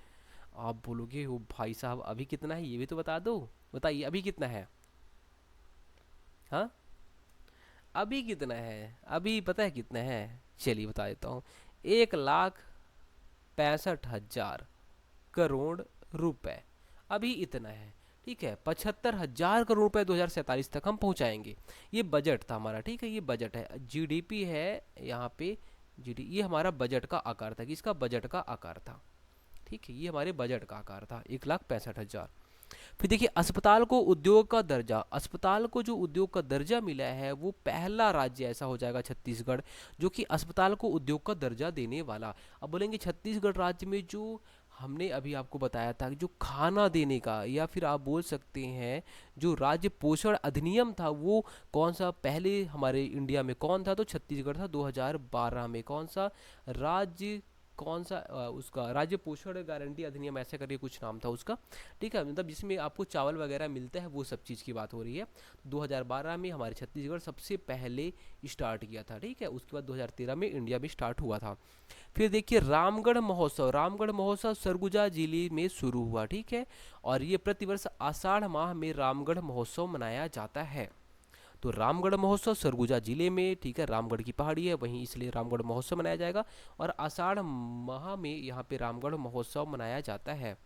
आप बोलोगे ओ भाई साहब अभी कितना है, ये भी तो बता दो, बताइए अभी कितना है। हाँ, अभी कितना है, अभी पता है कितना है, चलिए बता देता हूँ। 1,65,000 करोड़ रुपए अभी इतना है, ठीक है। 75,000 करोड़ रुपए 2047 तक हम पहुंचाएंगे। ये बजट था हमारा, ठीक है, ये बजट है। जीडीपी है यहाँ पे, जीडी ये हमारा बजट का आकार था, किसका, बजट का आकार था, ठीक है, ये हमारे बजट का आकार था, 1,65,000। फिर देखिए, अस्पताल को उद्योग का दर्जा, अस्पताल को जो उद्योग का दर्जा मिला है वो पहला राज्य ऐसा हो जाएगा छत्तीसगढ़ जो कि अस्पताल को उद्योग का दर्जा देने वाला। अब बोलेंगे छत्तीसगढ़ राज्य में जो हमने अभी आपको बताया था जो खाना देने का, या फिर आप बोल सकते हैं जो राज्य पोषण अधिनियम था, वो कौन सा पहले हमारे इंडिया में कौन था, तो छत्तीसगढ़ था 2012 में। कौन सा राज्य, कौन सा उसका राज्य पोषण गारंटी अधिनियम ऐसा करके कुछ नाम था उसका, ठीक है, मतलब जिसमें आपको चावल वगैरह मिलता है, वो सब चीज़ की बात हो रही है। 2012 में हमारे छत्तीसगढ़ सबसे पहले स्टार्ट किया था, ठीक है। उसके बाद 2013 में इंडिया में स्टार्ट हुआ था। फिर देखिए, रामगढ़ महोत्सव, रामगढ़ महोत्सव सरगुजा जिले में शुरू हुआ, ठीक है। और ये प्रतिवर्ष आषाढ़ माह में रामगढ़ महोत्सव मनाया जाता है। तो रामगढ़ महोत्सव सरगुजा जिले में, ठीक है, रामगढ़ की पहाड़ी है वहीं, इसलिए रामगढ़ महोत्सव मनाया जाएगा। और आषाढ़ माह में यहाँ पे रामगढ़ महोत्सव मनाया जाता है।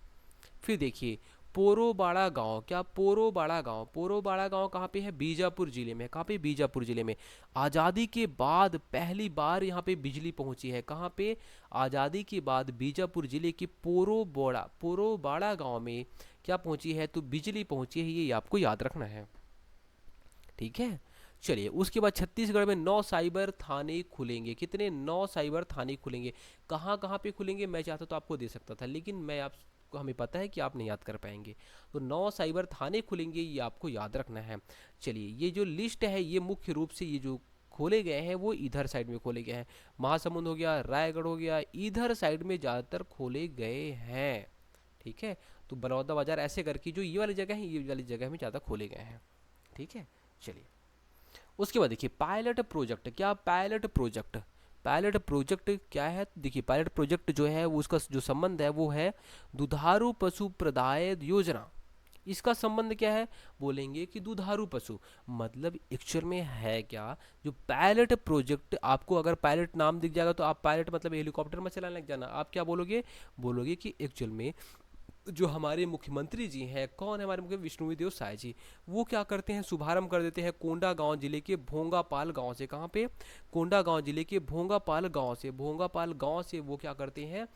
फिर देखिए, पोरोबाड़ा गांव, क्या, पोरोबाड़ा गांव, पोरोबाड़ा गांव कहाँ पे है, बीजापुर जिले में। कहाँ पे, बीजापुर जिले में। आज़ादी के बाद पहली बार यहाँ पे बिजली पहुंची है, कहाँ पे, आज़ादी के बाद बीजापुर जिले के पोरोबाड़ा गांव में क्या पहुंची है, तो बिजली पहुंची है, ये आपको याद रखना है, ठीक है। चलिए, उसके बाद छत्तीसगढ़ में 9 साइबर थाने खुलेंगे। कितने, 9 साइबर थाने खुलेंगे। कहाँ कहाँ पे खुलेंगे, मैं चाहता तो आपको दे सकता था, लेकिन मैं आपको, हमें पता है कि आप नहीं याद कर पाएंगे। तो 9 साइबर थाने खुलेंगे, ये आपको याद रखना है। चलिए, ये जो लिस्ट है ये मुख्य रूप से ये जो खोले गए हैं वो इधर साइड में खोले गए हैं। महासमुंद हो गया, रायगढ़ हो गया, इधर साइड में ज़्यादातर खोले गए हैं, ठीक है। तो बलौदा बाजार ऐसे करके जो ये वाली जगह है, ये वाली जगह में ज़्यादा खोले गए हैं, ठीक है। चलिए, उसके बाद देखिए, पायलट प्रोजेक्ट, क्या, पायलट प्रोजेक्ट, पायलट प्रोजेक्ट क्या है, देखिए पायलट प्रोजेक्ट जो है वो उसका जो संबंध है वो है दुधारू पशु प्रदाय योजना। इसका संबंध क्या है, बोलेंगे कि दुधारू पशु, मतलब एक्चुअल में है क्या, जो पायलट प्रोजेक्ट, आपको अगर पायलट नाम दिख जाएगा तो आप पायलट मतलब हेलीकॉप्टर में चलाने लग जाना, आप क्या बोलोगे, बोलोगे कि एक्चुअल में जो हमारे मुख्यमंत्री जी हैं, कौन है हमारे मुख्यमंत्री, विष्णुदेव साय जी, वो क्या करते हैं, शुभारंभ कर देते हैं कोंडागांव जिले के भोंगापाल गांव से। कहाँ पे, कोंडागांव जिले के भोंगापाल गांव से, भोंगापाल गांव से वो क्या करते हैं,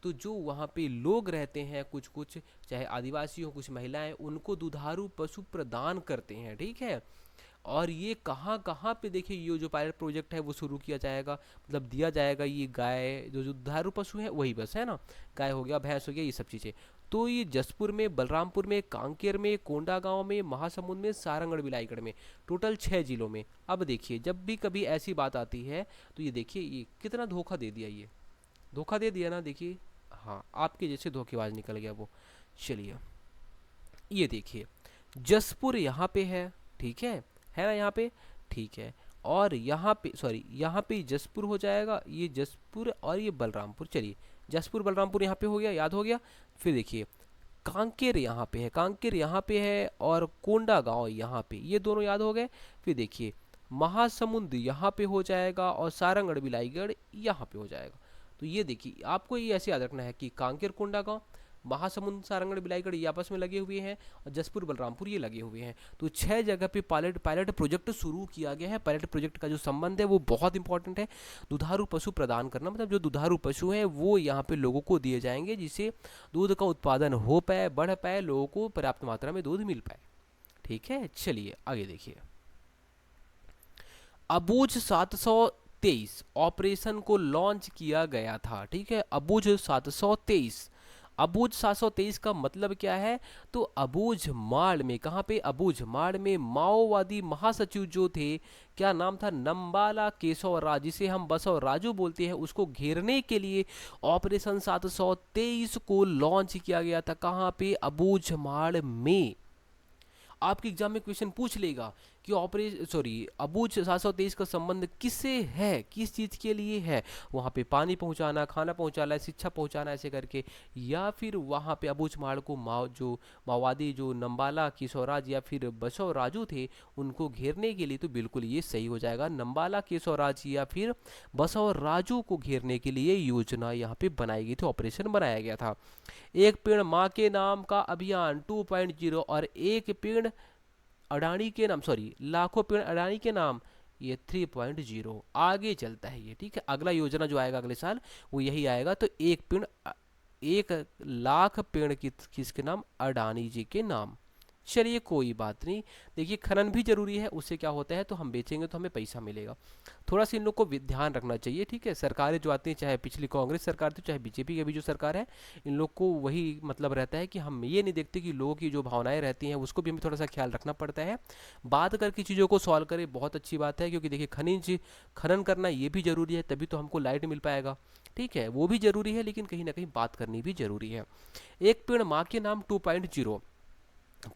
तो जो वहाँ पे लोग रहते हैं कुछ कुछ, चाहे आदिवासी हो, कुछ महिलाएं, उनको दुधारू पशु प्रदान करते हैं, ठीक है। और ये कहाँ कहाँ पे देखिए, ये जो पायलट प्रोजेक्ट है वो शुरू किया जाएगा, मतलब दिया जाएगा। ये गाय जो दुधारू पशु है वही बस है ना, गाय हो गया, भैंस हो गया, ये सब चीज़ें। तो ये जसपुर में, बलरामपुर में, कांकेर में, कोंडागांव में, महासमुंद में, सारंगढ़ बिलाईगढ़ में, टोटल 6 जिलों में। अब देखिए, जब भी कभी ऐसी बात आती है तो ये देखिए ये कितना धोखा दे दिया, ये धोखा दे दिया ना, देखिए, हाँ, आपके जैसे धोखेबाज निकल गया वो। चलिए ये देखिए, जसपुर यहाँ पे ठीक है ना यहाँ पे, ठीक है। और यहाँ पे सॉरी, यहाँ पे जसपुर हो जाएगा, ये जसपुर और ये बलरामपुर। चलिए जसपुर बलरामपुर यहाँ पे हो गया, याद हो गया। फिर देखिए कांकेर यहाँ पे है, कांकेर यहाँ पे है, और कोंडा गांव यहाँ पे, ये दोनों याद हो गए। फिर देखिए महासमुंद यहाँ पे हो जाएगा, और सारंगढ़ बिलाईगढ़ यहाँ पे हो जाएगा। तो ये देखिए आपको ये ऐसे याद रखना है कि कांकेर कोंडा गांव, महासमुंद सारंगढ़ बिलाईगढ़ ये आपस में लगे हुए हैं, और जसपुर बलरामपुर ये लगे हुए हैं। तो 6 जगह पे पायलट पायलट प्रोजेक्ट शुरू किया गया है। पायलट प्रोजेक्ट का जो संबंध है वो बहुत इंपॉर्टेंट है। दुधारू पशु प्रदान करना, मतलब जो दुधारू पशु हैं वो यहाँ पे लोगों को दिए जाएंगे, जिससे दूध का उत्पादन हो पाए, बढ़ पाए, लोगों को पर्याप्त मात्रा में दूध मिल पाए। ठीक है, चलिए आगे देखिए। अबूझ 723 ऑपरेशन को लॉन्च किया गया था। ठीक है, अबूझ 723। अबूझ 723 का मतलब क्या है? तो अबूझ माड़ में, कहाँ पे? अबूझ माड़ में माओवादी महासचिव जो थे, क्या नाम था? नंबाला केशव राज, जिसे हम बसव राजू बोलते हैं, उसको घेरने के लिए ऑपरेशन 723 को लॉन्च किया गया था। कहाँ पे? अबूझ माड़ में। आपके एग्जाम में क्वेश्चन पूछ लेगा कि ऑपरेशन सॉरी अबूझ 723 का संबंध किससे है, किस चीज़ के लिए है? वहाँ पे पानी पहुँचाना, खाना पहुँचाना, शिक्षा पहुँचाना, ऐसे करके, या फिर वहाँ पे अबूझ माड़ को जो माओवादी जो नंबाला केशवराज या फिर बसव राजू थे उनको घेरने के लिए। तो बिल्कुल ये सही हो जाएगा, नंबाला केशवराज या फिर बसव राजू को घेरने के लिए योजना यहाँ पे बनाई गई थी, ऑपरेशन बनाया गया था। एक पेड़ माँ के नाम का अभियान 2.0 और एक पेड़ अडानी के नाम, सॉरी लाखों पेड़ अडानी के नाम, ये 3.0 आगे चलता है ये। ठीक है, अगला योजना जो आएगा अगले साल वो यही आएगा। तो एक पेड़ 1 लाख पेड़ किसके नाम? अडानी जी के नाम। चलिए कोई बात नहीं। देखिए खनन भी जरूरी है, उससे क्या होता है, तो हम बेचेंगे तो हमें पैसा मिलेगा। थोड़ा सा इन लोग को ध्यान रखना चाहिए। ठीक है, सरकारें जो आती हैं, चाहे पिछली कांग्रेस सरकार थी, चाहे बीजेपी की अभी जो सरकार है, इन लोग को वही मतलब रहता है कि हम ये नहीं देखते कि लोगों की जो भावनाएं रहती हैं उसको भी हमें थोड़ा सा ख्याल रखना पड़ता है। बात करके चीज़ों को सॉल्व करें, बहुत अच्छी बात है, क्योंकि देखिए खनिज खनन करना ये भी जरूरी है, तभी तो हमको लाइट मिल पाएगा। ठीक है, वो भी जरूरी है, लेकिन कहीं ना कहीं बात करनी भी जरूरी है। एक पेड़ माँ के नाम 2.0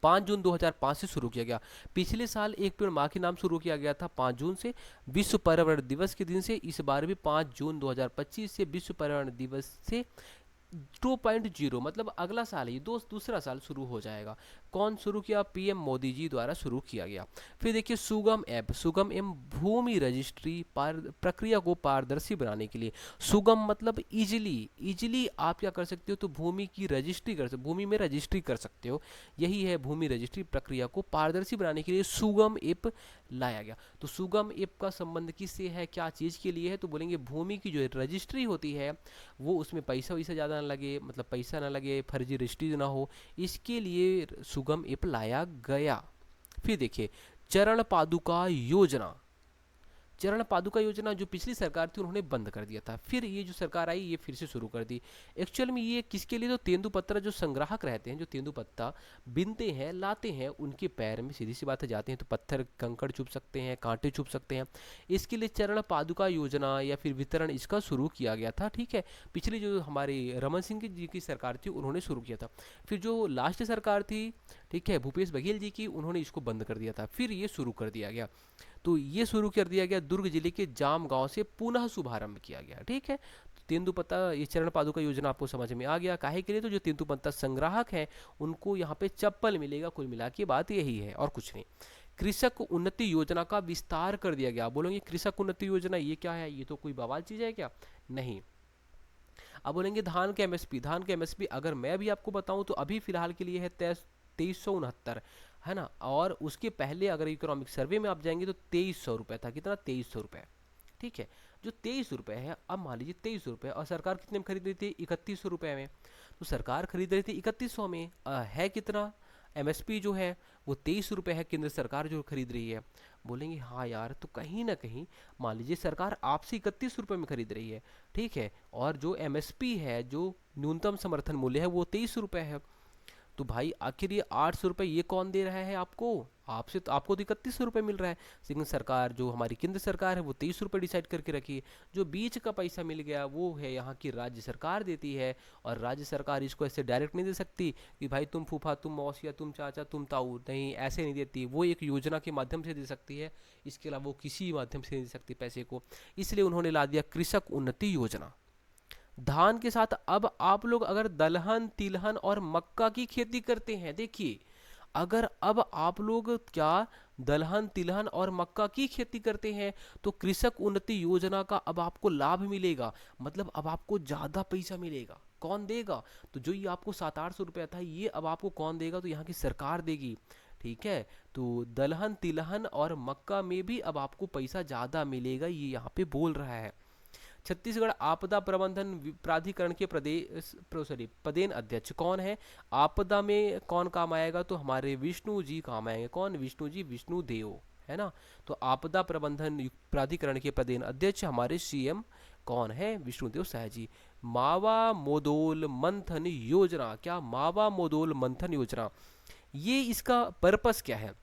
5 जून 2005 से शुरू किया गया। पिछले साल एक पेड़ माँ के नाम शुरू किया गया था 5 जून से, विश्व पर्यावरण दिवस के दिन से। इस बार भी 5 जून 2025 से विश्व पर्यावरण दिवस से 2.0 मतलब अगला साल ही दूसरा साल शुरू हो जाएगा। कौन शुरू किया? पीएम मोदी जी द्वारा शुरू किया गया। फिर देखिए सुगम ऐप, सुगम एम भूमि रजिस्ट्री प्रक्रिया को पारदर्शी बनाने के लिए। सुगम मतलब इजिली आप क्या कर सकते हो? तो भूमि की रजिस्ट्री कर सकते, भूमि में रजिस्ट्री कर सकते हो। यही है भूमि रजिस्ट्री प्रक्रिया को पारदर्शी बनाने के लिए सुगम ऐप लाया गया। तो सुगम ऐप का संबंध किससे है, क्या चीज़ के लिए है? तो बोलेंगे भूमि की जो रजिस्ट्री होती है वो उसमें पैसा वैसा ज़्यादा ना लगे, मतलब पैसा ना लगे, फर्जी रजिस्ट्री ना हो, इसके लिए सुगम ऐप लाया गया। फिर देखिए चरण पादुका योजना, चरण पादुका योजना जो पिछली सरकार थी उन्होंने बंद कर दिया था, फिर ये जो सरकार आई ये फिर से शुरू कर दी। एक्चुअल में ये किसके लिए? तो तेंदुपत्ता जो संग्राहक रहते हैं, जो तेंदुपत्ता बिनते हैं, लाते हैं, उनके पैर में सीधी सी बात है जाते हैं तो पत्थर कंकड़ चुभ सकते हैं, कांटे चुभ सकते हैं। इसके लिए चरण पादुका योजना या फिर वितरण इसका शुरू किया गया था। ठीक है, पिछली जो हमारी रमन सिंह जी की सरकार थी उन्होंने शुरू किया था। फिर जो लास्ट सरकार थी, ठीक है, भूपेश बघेल जी की, उन्होंने इसको बंद कर दिया था, फिर ये शुरू कर दिया गया। तो ये शुरू कर दिया गया, दुर्ग जिले के जाम गांव से पुनः शुभारंभ किया गया। ठीक है, तो तेंदुपत्ता ये चरण पादुका योजना आपको समझ में आ गया। काहे के लिए? तो जो तेंदुपत्ता संग्राहक है उनको यहाँ पे चप्पल मिलेगा। कुल मिला के बात यही है और कुछ नहीं। कृषक उन्नति योजना का विस्तार कर दिया गया। बोलेंगे कृषक उन्नति योजना ये क्या है? ये तो कोई बवाल चीज है क्या? नहीं। अब बोलेंगे धान के एमएसपी, धान के एमएसपी अगर मैं भी आपको बताऊं तो अभी फिलहाल के लिए है 2369, है ना। और उसके पहले अगर इकोनॉमिक सर्वे में आप जाएंगे तो 2300 रुपये था। कितना? 2300 रुपये। ठीक है, जो 23 रुपये है, अब मान लीजिए 23 रुपये, और सरकार कितने में खरीद रही थी? 3100 रुपये में। तो सरकार खरीद रही थी 3100 में, है कितना? एमएसपी जो है वो 23 रुपये है, केंद्र सरकार जो खरीद रही है। बोलेंगे हाँ यार, तो कहीं ना कहीं मान लीजिए सरकार आपसे 31 रुपये में खरीद रही है, ठीक है, और जो एमएसपी है, जो न्यूनतम समर्थन मूल्य है, वो 23 रुपये है। तो भाई आखिर ये 800 रुपये ये कौन दे रहा है आपको? आपसे तो आपको तो 3100 रुपये मिल रहा है, लेकिन सरकार जो हमारी केंद्र सरकार है वो 23 रुपये डिसाइड करके रखी है। जो बीच का पैसा मिल गया वो है यहाँ की राज्य सरकार देती है, और राज्य सरकार इसको ऐसे डायरेक्ट नहीं दे सकती कि भाई तुम फूफा, तुम मौसिया, तुम चाचा, तुम ताऊ, नहीं ऐसे नहीं देती। वो एक योजना के माध्यम से दे सकती है, इसके अलावा वो किसी माध्यम से नहीं दे सकती पैसे को। इसलिए उन्होंने ला दिया कृषक उन्नति योजना। धान के साथ अब आप लोग अगर दलहन, तिलहन और मक्का की खेती करते हैं, देखिए अगर अब आप लोग क्या दलहन, तिलहन और मक्का की खेती करते हैं तो कृषक उन्नति योजना का अब आपको लाभ मिलेगा, मतलब अब आपको ज़्यादा पैसा मिलेगा। कौन देगा? तो जो ये आपको 700-800 रुपया था ये अब आपको कौन देगा? तो यहाँ की सरकार देगी। ठीक है, तो दलहन, तिलहन और मक्का में भी अब आपको पैसा ज़्यादा मिलेगा, ये यहाँ पे बोल रहा है। छत्तीसगढ़ आपदा प्रबंधन प्राधिकरण के पदेन अध्यक्ष कौन है? आपदा में कौन काम आएगा? तो हमारे विष्णु जी काम आएंगे। कौन? विष्णु जी, विष्णु देव, है ना। तो आपदा प्रबंधन प्राधिकरण के पदेन अध्यक्ष हमारे सीएम कौन है? विष्णुदेव साय जी। मावा मोदोल मंथन योजना, क्या मावा मोदोल मंथन योजना, ये इसका पर्पस क्या है?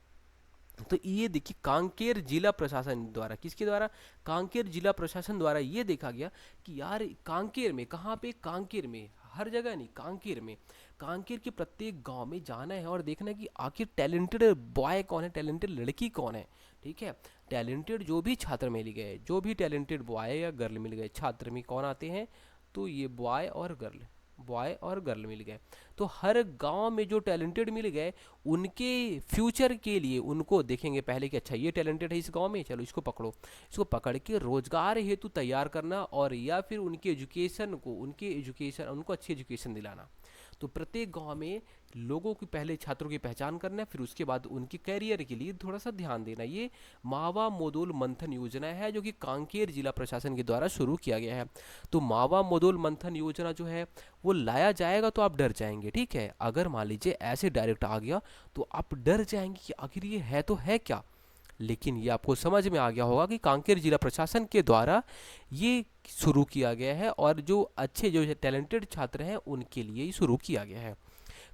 तो ये देखिए कांकेर जिला प्रशासन द्वारा, किसके द्वारा? कांकेर जिला प्रशासन द्वारा ये देखा गया कि यार कांकेर में, कहाँ पे? कांकेर में, हर जगह नहीं, कांकेर में, कांकेर के प्रत्येक गांव में जाना है और देखना है कि आखिर टैलेंटेड बॉय कौन है, टैलेंटेड लड़की कौन है। ठीक है, टैलेंटेड जो भी छात्र मिल गए, जो भी टैलेंटेड बॉय या गर्ल मिल गए, छात्र में कौन आते हैं? तो ये बॉय और गर्ल, बॉय और गर्ल मिल गए। तो हर गांव में जो टैलेंटेड मिल गए उनके फ्यूचर के लिए उनको देखेंगे पहले कि अच्छा ये टैलेंटेड है इस गांव में, चलो इसको पकड़ो, इसको पकड़ के रोजगार हेतु तैयार करना, और या फिर उनके एजुकेशन को, उनको अच्छी एजुकेशन दिलाना। तो प्रत्येक गांव में लोगों की, पहले छात्रों की पहचान करना, फिर उसके बाद उनके कैरियर के लिए थोड़ा सा ध्यान देना। ये मावा मोदोल मंथन योजना है जो कि कांकेर जिला प्रशासन के द्वारा शुरू किया गया है। तो मावा मोदोल मंथन योजना जो है वो लाया जाएगा तो आप डर जाएंगे। ठीक है, अगर मान लीजिए ऐसे डायरेक्ट आ गया तो आप डर जाएंगे कि आखिर ये है तो है क्या। लेकिन ये आपको समझ में आ गया होगा कि कांकेर जिला प्रशासन के द्वारा ये शुरू किया गया है, और जो अच्छे, जो टैलेंटेड छात्र हैं उनके लिए ही शुरू किया गया है।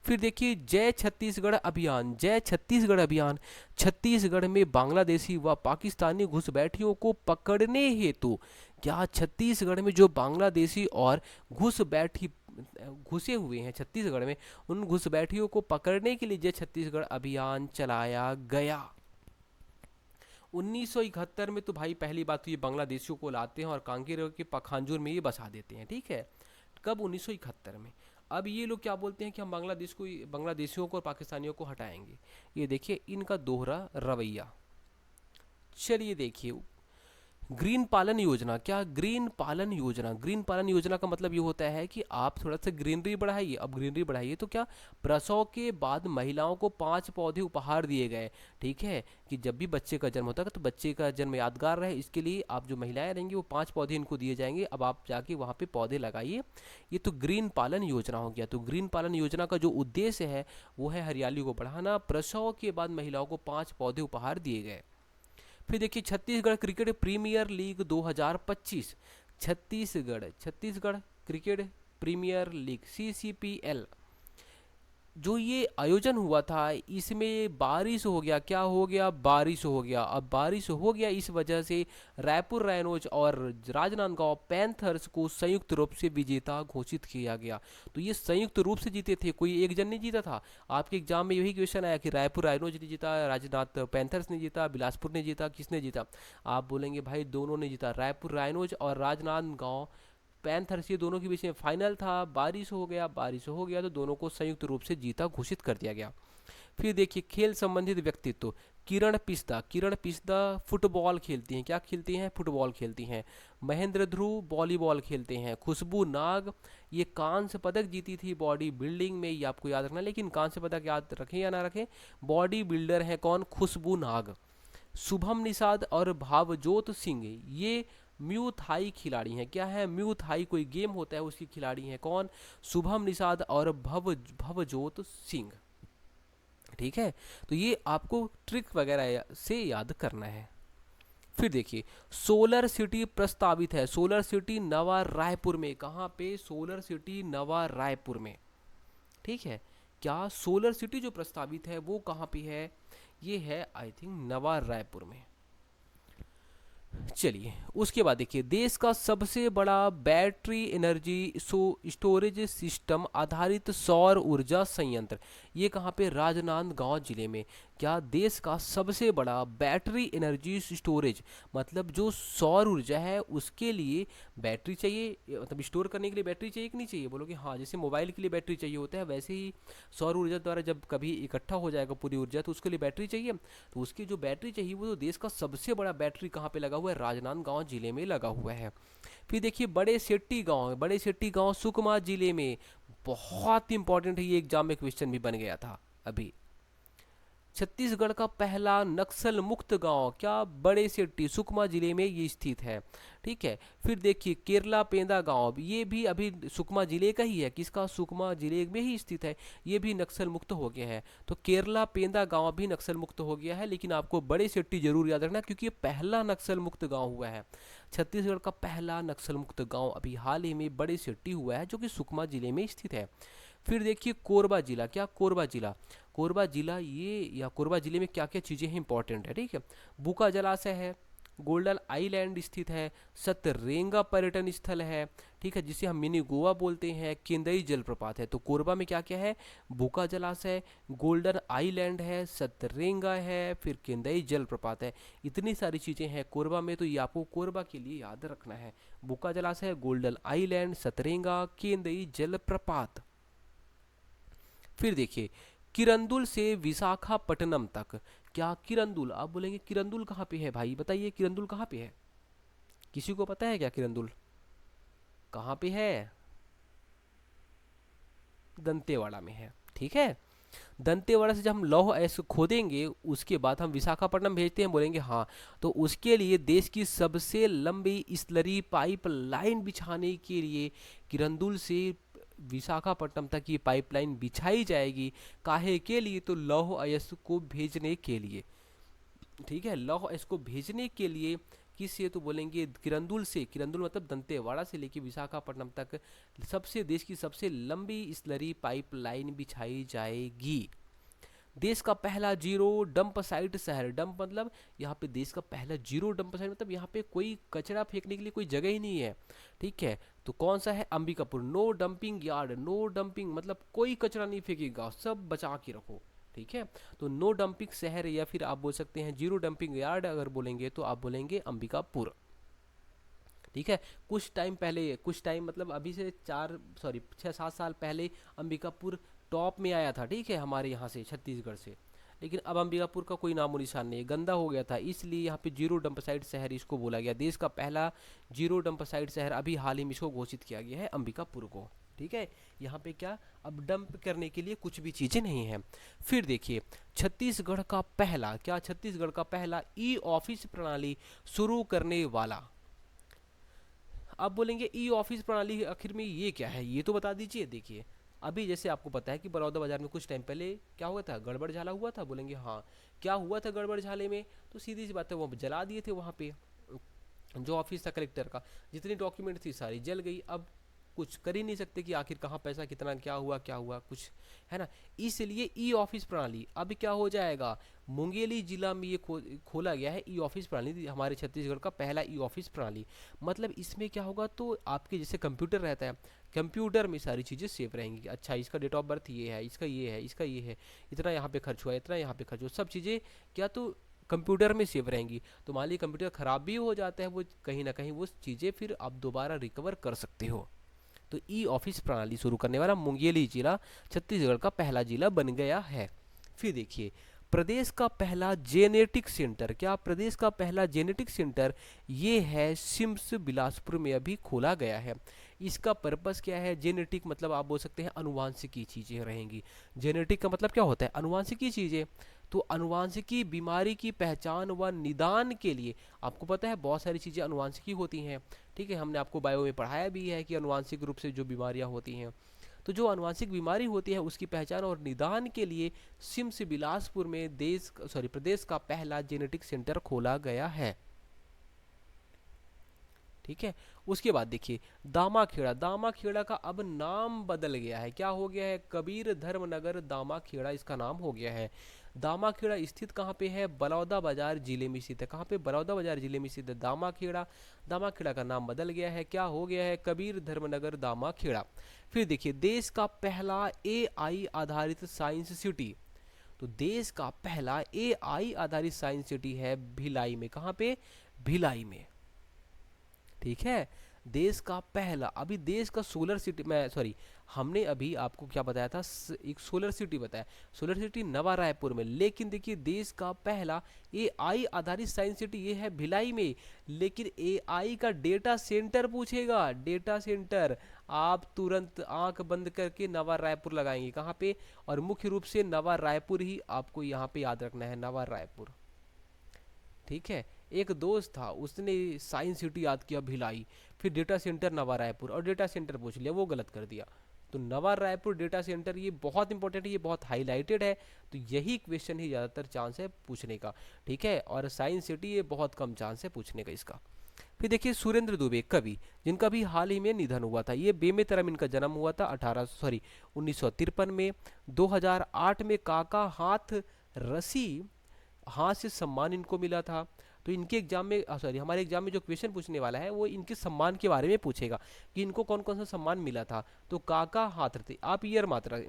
फिर देखिए जय छत्तीसगढ़ अभियान, जय छत्तीसगढ़ अभियान। छत्तीसगढ़ में बांग्लादेशी व पाकिस्तानी घुसपैठियों को पकड़ने हेतु, क्या छत्तीसगढ़ में जो बांग्लादेशी और घुसपैठी घुसे हुए हैं छत्तीसगढ़ में, उन घुसपैठियों को पकड़ने के लिए जय छत्तीसगढ़ अभियान चलाया गया। 1971 में तो भाई पहली बात तो ये बांग्लादेशियों को लाते हैं और कांकेर के पखांजूर में ये बसा देते हैं। ठीक है, कब? 1971 में। अब ये लोग क्या बोलते हैं कि हम बांग्लादेशियों को और पाकिस्तानियों को हटाएंगे। ये देखिए इनका दोहरा रवैया। चलिए देखिए ग्रीन पालन योजना, क्या ग्रीन पालन योजना? ग्रीन पालन योजना का मतलब ये होता है कि आप थोड़ा सा ग्रीनरी बढ़ाइए। अब ग्रीनरी बढ़ाइए तो क्या? प्रसव के बाद महिलाओं को 5 पौधे उपहार दिए गए। ठीक है, कि जब भी बच्चे का जन्म होता है तो बच्चे का जन्म यादगार रहे, इसके लिए आप जो महिलाएं रहेंगी वो 5 पौधे इनको दिए जाएंगे। अब आप जाके वहाँ पे पौधे लगाइए। ये तो ग्रीन पालन योजना हो गया। तो ग्रीन पालन योजना का जो उद्देश्य है वो है हरियाली को बढ़ाना। प्रसव के बाद महिलाओं को 5 पौधे उपहार दिए गए। फिर देखिए Chhattisgarh cricket premier league 2025, Chhattisgarh cricket premier league CCPL जो ये आयोजन हुआ था इसमें बारिश हो गया। क्या हो गया? बारिश हो गया। अब बारिश हो गया इस वजह से रायपुर रायनोज और राजनांदगांव पैंथर्स को संयुक्त रूप से विजेता घोषित किया गया। तो ये संयुक्त रूप से जीते थे, कोई एक जन नहीं जीता था। आपके एग्जाम में यही क्वेश्चन आया कि रायपुर रायनोज ने जीता, राजनाथ पैंथर्स ने जीता, बिलासपुर ने जीता, किसने जीता? आप बोलेंगे भाई दोनों ने जीता, रायपुर रायनोज और राजनांदगांव पैंथर्स, ये दोनों के बीच में फाइनल था। बारिश हो गया तो दोनों को संयुक्त रूप से जीता घोषित कर दिया गया। फिर देखिए खेल संबंधित व्यक्तित्व, किरण पिस्दा फुटबॉल खेलती हैं। क्या खेलती हैं? फुटबॉल खेलती हैं। महेंद्र ध्रुव वॉलीबॉल खेलते हैं। खुशबू नाग ये कांस्य पदक जीती थी बॉडी बिल्डिंग में, ये आपको याद रखना। लेकिन कांस्य पदक याद रखें या ना रखें, बॉडी बिल्डर है कौन? खुशबू नाग। शुभम निषाद और भावजोत सिंह ये म्यू थाई खिलाड़ी हैं। क्या है? म्यू थाई कोई गेम होता है उसकी खिलाड़ी हैं। कौन? शुभम निषाद और भवजोत सिंह। ठीक है, तो ये आपको ट्रिक वगैरह से याद करना है। फिर देखिए सोलर सिटी प्रस्तावित है। सोलर सिटी नवा रायपुर में। कहाँ पे? सोलर सिटी नवा रायपुर में। ठीक है, क्या सोलर सिटी जो प्रस्तावित है वो कहाँ पे है? ये है आई थिंक नवा रायपुर में। चलिए उसके बाद देखिए, देश का सबसे बड़ा बैटरी एनर्जी स्टोरेज सिस्टम आधारित सौर ऊर्जा संयंत्र ये कहाँ पे? राजनांदगांव जिले में। क्या देश का सबसे बड़ा बैटरी एनर्जी स्टोरेज, मतलब जो सौर ऊर्जा है उसके लिए बैटरी चाहिए, मतलब स्टोर करने के लिए बैटरी चाहिए कि नहीं चाहिए? बोलोगे हाँ, जैसे मोबाइल के लिए बैटरी चाहिए होता है वैसे ही सौर ऊर्जा द्वारा जब कभी इकट्ठा हो जाएगा पूरी ऊर्जा तो उसके लिए बैटरी चाहिए। तो उसकी जो बैटरी चाहिए वो तो देश का सबसे बड़ा बैटरी कहाँ पे लगा हुआ है? राजनांदगांव जिले में लगा हुआ है। फिर देखिए बड़े सेट्टी गांव, बड़े सेट्टी गांव सुकमा जिले में। बहुत इंपॉर्टेंट है, ये एग्जाम में क्वेश्चन भी बन गया था अभी। छत्तीसगढ़ का पहला नक्सल मुक्त गांव, क्या? बड़े सेट्टी सुकमा जिले में ये स्थित है। ठीक है। फिर देखिए केरला पेंदा गांव, ये भी अभी सुकमा जिले का ही है। किसका? सुकमा जिले में ही स्थित है। ये भी नक्सल मुक्त हो गया है। तो केरला पेंदा गांव भी नक्सल मुक्त हो गया है, लेकिन आपको बड़े सेट्टी जरूर याद रखना क्योंकि ये पहला नक्सल मुक्त गांव हुआ है। छत्तीसगढ़ का पहला नक्सल मुक्त गांव अभी हाल ही में बड़े सेट्टी हुआ है जो कि सुकमा जिले में स्थित है। फिर देखिए कोरबा जिला, क्या? कोरबा जिला, कोरबा जिला ये, या कोरबा जिले में क्या क्या चीज़ें हैं इंपॉर्टेंट है। ठीक है। बुका जलाशय है, गोल्डन आइलैंड स्थित है, सतरेंगा पर्यटन स्थल है, ठीक है, जिसे हम मिनी गोवा बोलते हैं, केंदई जलप्रपात है। तो कोरबा में क्या क्या है? बुका जलाशय, गोल्डन आइलैंड है, सतरेंगा है, फिर केंदई जलप्रपात है। इतनी सारी चीज़ें हैं कोरबा में, तो ये आपको कोरबा के लिए याद रखना है। बुका जलाशय, गोल्डन आइलैंड, सतरेंगा, केंदई जलप्रपात। फिर देखिए किरंदुल से विशाखापट्टनम तक, क्या? किरंदुल, आप बोलेंगे किरंदुल कहाँ पे है भाई? बताइए किरंदुल कहाँ पे है? किसी को पता है क्या किरंदुल कहाँ पे है? दंतेवाड़ा में है। ठीक है। दंतेवाड़ा से जब हम लौह अयस्क खोदेंगे उसके बाद हम विशाखापट्टनम भेजते हैं, बोलेंगे हाँ। तो उसके लिए देश की सबसे लंबी स्लरी पाइप लाइन बिछाने के लिए किरंदुल से विशाखापट्टनम तक ये पाइपलाइन बिछाई जाएगी। काहे के लिए? तो लौह अयस्क को भेजने के लिए। ठीक है, लौह अयस्क को भेजने के लिए किससे? तो बोलेंगे किरंदुल से। किरंदुल मतलब दंतेवाड़ा से लेके विशाखापट्टनम तक सबसे देश की सबसे लंबी स्लरी पाइप लाइन बिछाई जाएगी। देश का पहला जीरो डंप साइट शहर, डंप मतलब यहाँ पे देश का पहला जीरो डंप साइट, मतलब यहाँ पे कोई कचरा फेंकने के लिए कोई जगह ही नहीं है। ठीक है। तो कौन सा है? Ambikapur. No dumping yard, no dumping मतलब कोई कचरा नहीं फेंकेगा, सब बचा के रखो। ठीक है। तो नो डंपिंग शहर, या फिर आप बोल सकते हैं जीरो डंपिंग यार्ड अगर बोलेंगे तो आप बोलेंगे अंबिकापुर। ठीक है। कुछ टाइम पहले, कुछ टाइम मतलब अभी से 6-7 साल पहले अंबिकापुर टॉप में आया था। ठीक है, हमारे यहाँ से छत्तीसगढ़ से। लेकिन अब अंबिकापुर का कोई नामो निशान नहीं है, गंदा हो गया था, इसलिए यहाँ पे जीरो डंपसाइड शहर इसको बोला गया। देश का पहला जीरो डंपसाइड शहर अभी हाल ही में इसको घोषित किया गया है, अंबिकापुर को। ठीक है। यहाँ पे क्या, अब डंप करने के लिए कुछ भी चीज़ें नहीं है। फिर देखिए छत्तीसगढ़ का पहला, क्या? छत्तीसगढ़ का पहला ई ऑफिस प्रणाली शुरू करने वाला। आप बोलेंगे ई ऑफिस प्रणाली आखिर में ये क्या है, ये तो बता दीजिए। देखिए अभी जैसे आपको पता है कि बड़ौदा बाजार में कुछ टाइम पहले क्या हुआ था? गड़बड़ झाला हुआ था। बोलेंगे हाँ, क्या हुआ था गड़बड़ झाले में? तो सीधी सी बात है, वो जला दिए थे वहाँ पे जो ऑफिस था कलेक्टर का, जितनी डॉक्यूमेंट थी सारी जल गई। अब कुछ कर ही नहीं सकते कि आखिर कहाँ पैसा कितना, क्या हुआ कुछ, है ना। इसलिए ई ऑफिस प्रणाली अब क्या हो जाएगा, मुंगेली जिला में ये खोला गया है ई ऑफिस प्रणाली, हमारे छत्तीसगढ़ का पहला ई ऑफिस प्रणाली। मतलब इसमें क्या होगा, तो आपके जैसे कंप्यूटर रहता है, कंप्यूटर में सारी चीज़ें सेव रहेंगी। अच्छा, इसका डेट ऑफ बर्थ ये है, इसका ये है, इसका ये है, इतना यहाँ पे खर्च हुआ, इतना यहाँ पे खर्च हुआ, सब चीज़ें क्या तो कंप्यूटर में सेव रहेंगी। तो मान लीजिए कंप्यूटर ख़राब भी हो जाता है, वो कहीं ना कहीं वो चीज़ें फिर आप दोबारा रिकवर कर सकते हो। तो ई ऑफिस प्रणाली शुरू करने वाला मुंगेली जिला छत्तीसगढ़ का पहला जिला बन गया है। फिर देखिए प्रदेश का पहला जेनेटिक सेंटर, क्या? प्रदेश का पहला जेनेटिक सेंटर ये है सिम्स बिलासपुर में अभी खोला गया है। इसका पर्पस क्या है? जेनेटिक मतलब आप बोल सकते हैं अनुवांशिकी चीज़ें रहेंगी। जेनेटिक का मतलब क्या होता है? अनुवांशिकी चीज़ें। तो अनुवांशिकी बीमारी की पहचान व निदान के लिए आपको पता है बहुत सारी चीज़ें अनुवांशिकी होती हैं। ठीक है, हमने आपको बायो में पढ़ाया भी है कि अनुवांशिक रूप से जो बीमारियां होती हैं, तो जो अनुवांशिक बीमारी होती है उसकी पहचान और निदान के लिए सिम्स बिलासपुर में प्रदेश का पहला जेनेटिक सेंटर खोला गया है। ठीक है। उसके बाद देखिए दामाखेड़ा, दामाखेड़ा का अब नाम बदल गया है, क्या हो गया है, कबीर धर्मनगर दामाखेड़ा इसका नाम हो गया है। दामाखेड़ा स्थित कहाँ पे है, बलौदा बाजार जिले में स्थित है। कहाँ पे, बलौदा बाजार जिले में स्थित है दामाखेड़ा। दामाखेड़ा का नाम बदल गया है, क्या हो गया है, कबीर धर्मनगर दामाखेड़ा। फिर देखिए देश का पहला एआई आधारित साइंस सिटी, तो देश का पहला एआई आधारित साइंस सिटी है भिलाई में। कहाँ पे, भिलाई में, ठीक है। देश का पहला, अभी देश का सोलर सिटी, मैं सॉरी, हमने अभी आपको क्या बताया था, एक सोलर सिटी बताया, सोलर सिटी नवा रायपुर में, लेकिन देखिए देश का पहला एआई आधारित साइंस सिटी ये है भिलाई में। लेकिन एआई का डेटा सेंटर पूछेगा, डेटा सेंटर, आप तुरंत आंख बंद करके नवा रायपुर लगाएंगे, कहाँ पे, और मुख्य रूप से नवा रायपुर ही आपको यहाँ पे याद रखना है, नवा रायपुर, ठीक है। एक दोस्त था उसने साइंस सिटी याद किया भिलाई, फिर डेटा सेंटर नवा रायपुर, और डेटा सेंटर पूछ लिया, वो गलत कर दिया। तो नवा रायपुर डेटा सेंटर ये बहुत इंपॉर्टेंट है, ये बहुत हाईलाइटेड है, तो यही क्वेश्चन ही ज़्यादातर चांस है पूछने का, ठीक है। और साइंस सिटी ये बहुत कम चांस है पूछने का इसका। फिर देखिए सुरेंद्र दुबे कवि, जिनका भी हाल ही में निधन हुआ था, ये बेमेतरम इनका जन्म हुआ था 1953 में। 2008 में काका हाथ रसी हास्य सम्मान इनको मिला था। तो इनके एग्जाम में, सॉरी, हमारे एग्जाम में जो क्वेश्चन पूछने वाला है वो इनके सम्मान के बारे में पूछेगा कि इनको कौन कौन सा सम्मान मिला था। तो काका हाथरथे, आप ईयर मात्रा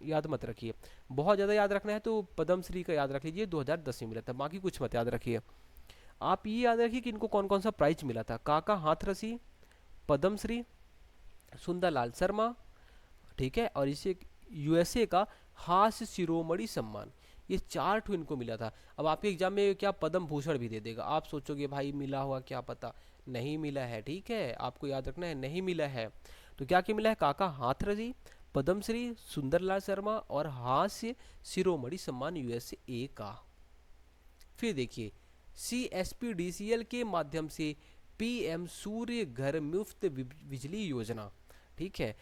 याद मत रखिए, बहुत ज़्यादा याद रखना है तो पद्मश्री का याद रख लीजिए, 2010 में मिला था, बाकी कुछ मत याद रखिए। आप ये याद रखिए कि इनको कौन कौन सा प्राइज मिला था, काका हाथरसी, पद्मश्री, सुंदरलाल शर्मा, ठीक है, और इसे यूएसए का हास्य शिरोमणि सम्मान, ये 4 ठो इनको मिला था। अब आपके एग्जाम में क्या पद्म भूषण भी दे देगा, आप सोचोगे भाई मिला हुआ क्या पता, नहीं मिला है, ठीक है, आपको याद रखना है नहीं मिला है। तो क्या क्या मिला है, काका हाथरसी, पद्मश्री, सुंदरलाल शर्मा और हास्य शिरोमणि सम्मान यूएसए का। फिर देखिए CSPDCL के माध्यम से PM सूर्य घर मुफ्त बिजली योजना, ठीक है,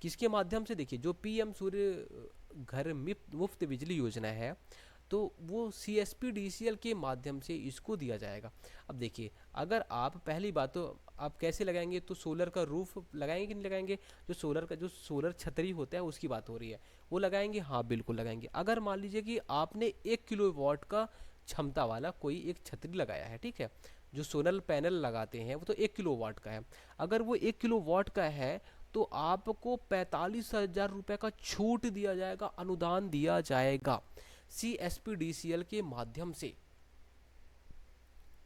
किसके माध्यम से, देखिए जो PM सूर्य घर मुफ्त बिजली योजना है, तो वो CSPDCL के माध्यम से इसको दिया जाएगा। अब देखिए अगर आप, पहली बात तो आप कैसे लगाएंगे, तो सोलर का रूफ लगाएंगे कि नहीं लगाएंगे, जो सोलर का जो सोलर छतरी होता है उसकी बात हो रही है, वो लगाएंगे, हाँ बिल्कुल लगाएंगे। अगर मान लीजिए कि आपने 1 किलोवाट का क्षमता वाला कोई एक छतरी लगाया है, ठीक है, जो सोलर पैनल लगाते हैं वो तो 1 किलोवाट का है, अगर वो 1 किलोवाट का है तो आपको 45,000 रुपये का छूट दिया जाएगा, अनुदान दिया जाएगा CSPDCL के माध्यम से,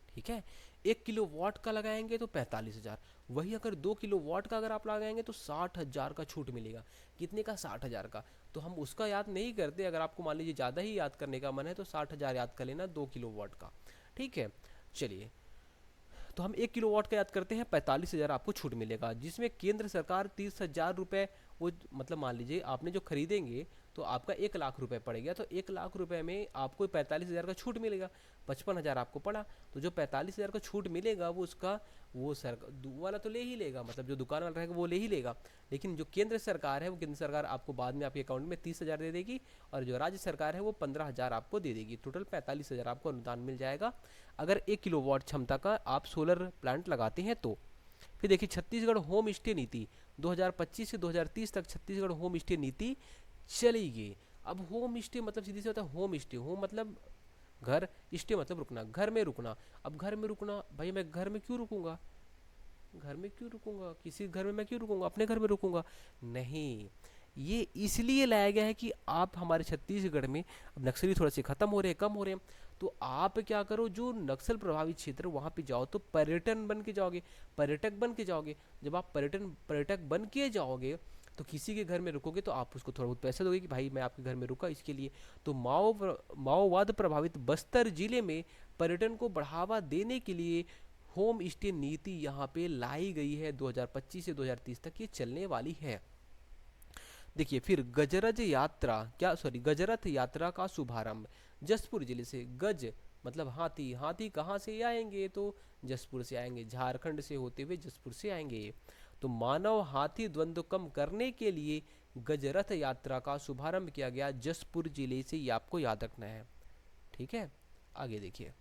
ठीक है। 1 किलोवाट का लगाएंगे तो 45,000, वही अगर 2 किलोवाट का अगर आप लगाएंगे तो 60,000 का छूट मिलेगा। कितने का, 60,000 का। तो हम उसका याद नहीं करते, अगर आपको मान लीजिए ज़्यादा ही याद करने का मन है तो 60,000 याद कर लेना 2 किलोवाट का, ठीक है। चलिए तो हम 1 किलोवाट का याद करते हैं, 45,000 आपको छूट मिलेगा, जिसमें केंद्र सरकार 30,000 रुपये, वो मतलब मान लीजिए आपने जो खरीदेंगे तो आपका 1 लाख रुपए पड़ेगा, तो 1 लाख रुपए में आपको 45,000 का छूट मिलेगा, 55,000 आपको पड़ा। तो जो 45,000 का छूट मिलेगा वो उसका, वो वाला तो ले ही लेगा, मतलब जो दुकान वाला रहेगा वो ले ही लेगा, लेकिन जो केंद्र सरकार है वो केंद्र सरकार आपको बाद में आपके अकाउंट में 30,000 दे देगी, और जो राज्य सरकार है वो 15,000 आपको दे देगी, टोटल 45,000 आपको अनुदान मिल जाएगा अगर 1 किलोवाट क्षमता का आप सोलर प्लांट लगाते हैं तो। फिर देखिए छत्तीसगढ़ होम स्टे नीति, 2025 से 2030 तक छत्तीसगढ़ होम स्टे नीति चलेगी। अब होम स्टे मतलब सीधी से होता है होम स्टे, होम मतलब घर, स्टे मतलब रुकना, घर में रुकना। अब घर में रुकना, भाई मैं घर में क्यों रुकूंगा, घर में क्यों रुकूंगा, किसी घर में मैं क्यों रुकूंगा, अपने घर में रुकूंगा, नहीं। ये इसलिए लाया गया है कि आप हमारे छत्तीसगढ़ में अब नक्सली थोड़ा से खत्म हो रहे हैं, कम हो रहे हैं, तो आप क्या करो, जो नक्सल प्रभावित क्षेत्र वहाँ पे जाओ तो पर्यटन बन के जाओगे, पर्यटक बन के जाओगे। जब आप पर्यटक बन के जाओगे तो किसी के घर में रुकोगे तो आप उसको थोड़ा बहुत पैसा दोगे कि भाई मैं आपके घर में रुका इसके लिए। तो माओवाद प्रभावित बस्तर जिले में पर्यटन को बढ़ावा देने के लिए होम स्टे नीति यहाँ पे लाई गई है, 2025 से 2030 तक ये चलने वाली है। देखिए फिर गजरज यात्रा, क्या सॉरी गजरथ यात्रा का शुभारंभ जसपुर जिले से। गज मतलब हाथी, हाथी कहाँ से आएंगे, तो जसपुर से आएंगे, झारखंड से होते हुए जसपुर से आएंगे। तो मानव हाथी द्वंद्व कम करने के लिए गजरथ यात्रा का शुभारंभ किया गया जसपुर जिले से, ये आपको याद रखना है, ठीक है। आगे देखिए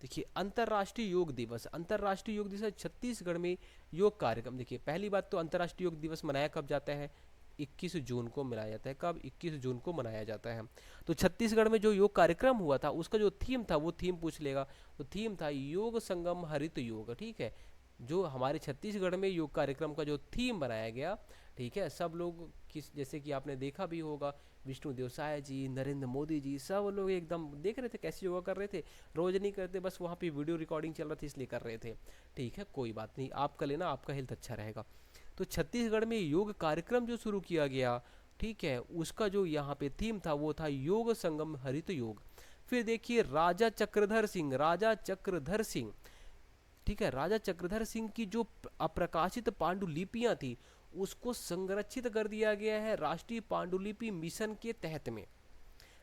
देखिए अंतर्राष्ट्रीय योग दिवस, अंतर्राष्ट्रीय योग दिवस छत्तीसगढ़ में योग कार्यक्रम। देखिए पहली बात तो अंतर्राष्ट्रीय योग दिवस मनाया कब जाता है, 21 जून को मनाया जाता है। कब, 21 जून को मनाया जाता है। तो छत्तीसगढ़ में जो योग कार्यक्रम हुआ था उसका जो थीम था, वो थीम पूछ लेगा, तो थीम था योग संगम हरित योग। ठीक है, जो हमारे छत्तीसगढ़ में योग कार्यक्रम का जो थीम बनाया गया, ठीक है, सब लोग किस, जैसे कि आपने देखा भी होगा, विष्णु देवसाय जी, नरेंद्र मोदी जी, सब लोग एकदम देख रहे थे कैसे योगा कर रहे थे। रोज नहीं करते, बस वहाँ पे वीडियो रिकॉर्डिंग चल रहा था इसलिए कर रहे थे। ठीक है, कोई बात नहीं, आपका लेना, आपका हेल्थ अच्छा रहेगा। तो छत्तीसगढ़ में योग कार्यक्रम जो शुरू किया गया, ठीक है, उसका जो यहाँ पे थीम था वो था योग संगम हरित योग। फिर देखिए राजा चक्रधर सिंह, राजा चक्रधर सिंह, ठीक है, राजा चक्रधर सिंह की जो अप्रकाशित पांडुलिपियां थी उसको संरक्षित कर दिया गया है राष्ट्रीय पांडुलिपि मिशन के तहत में।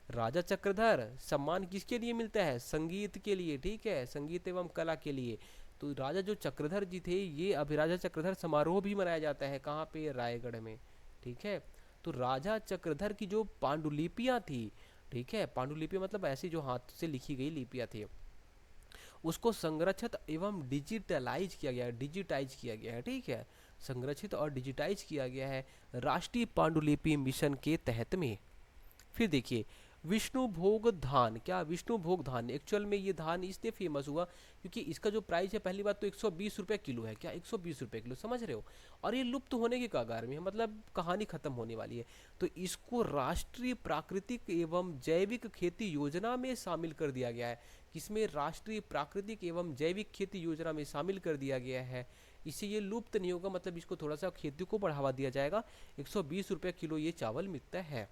राजा चक्रधर सम्मान किसके लिए मिलता है, संगीत के लिए, ठीक है, संगीत एवं कला के लिए। तो राजा जो चक्रधर जी थे, ये अभी राजा चक्रधर समारोह भी मनाया जाता है, कहाँ पे, रायगढ़ में। ठीक है, तो राजा चक्रधर की जो पांडुलिपियां थी, ठीक है, पांडुलिपि मतलब ऐसी जो हाथ से लिखी गई लिपियां थी, उसको संरक्षित एवं डिजिटलाइज किया गया है, डिजिटाइज किया गया है। ठीक है, संरक्षित और डिजिटाइज किया गया है राष्ट्रीय पांडुलिपि मिशन के तहत में। फिर देखिए विष्णु भोग धान, क्या विष्णु भोग धान, एक्चुअल में ये धान इसलिए फेमस हुआ क्योंकि इसका जो प्राइस है, पहली बात तो 120 रुपये किलो है। क्या, 120 रुपये किलो, समझ रहे हो, और ये लुप्त होने के कगार में है, मतलब कहानी खत्म होने वाली है। तो इसको राष्ट्रीय प्राकृतिक एवं जैविक खेती योजना में शामिल कर दिया गया है। किसमें, राष्ट्रीय प्राकृतिक एवं जैविक खेती योजना में शामिल कर दिया गया है। इससे ये लुप्त नहीं होगा, मतलब इसको थोड़ा सा खेती को बढ़ावा दिया जाएगा। 120 रुपये किलो ये चावल मिलता है।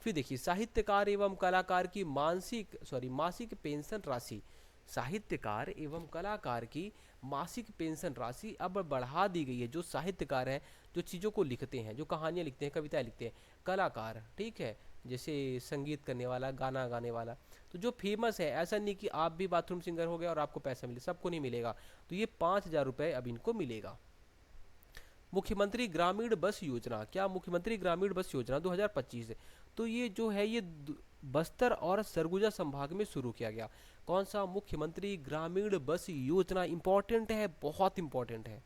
फिर देखिए साहित्यकार एवं कलाकार की मासिक पेंशन राशि, साहित्यकार एवं कलाकार की मासिक पेंशन राशि अब बढ़ा दी गई है। जो साहित्यकार हैं, जो चीज़ों को लिखते हैं, जो कहानियाँ लिखते हैं, कविताएं लिखते हैं, कलाकार, ठीक है, जैसे संगीत करने वाला, गाना गाने वाला, तो जो फेमस है, ऐसा नहीं कि आप भी बाथरूम सिंगर हो गया और आपको पैसा मिले, सबको नहीं मिलेगा। तो ये 5,000 रुपये अब इनको मिलेगा। मुख्यमंत्री ग्रामीण बस योजना, क्या, मुख्यमंत्री ग्रामीण बस योजना 2025, तो ये जो है ये बस्तर और सरगुजा संभाग में शुरू किया गया। कौन सा, मुख्यमंत्री ग्रामीण बस योजना, इंपॉर्टेंट है, बहुत इंपॉर्टेंट है।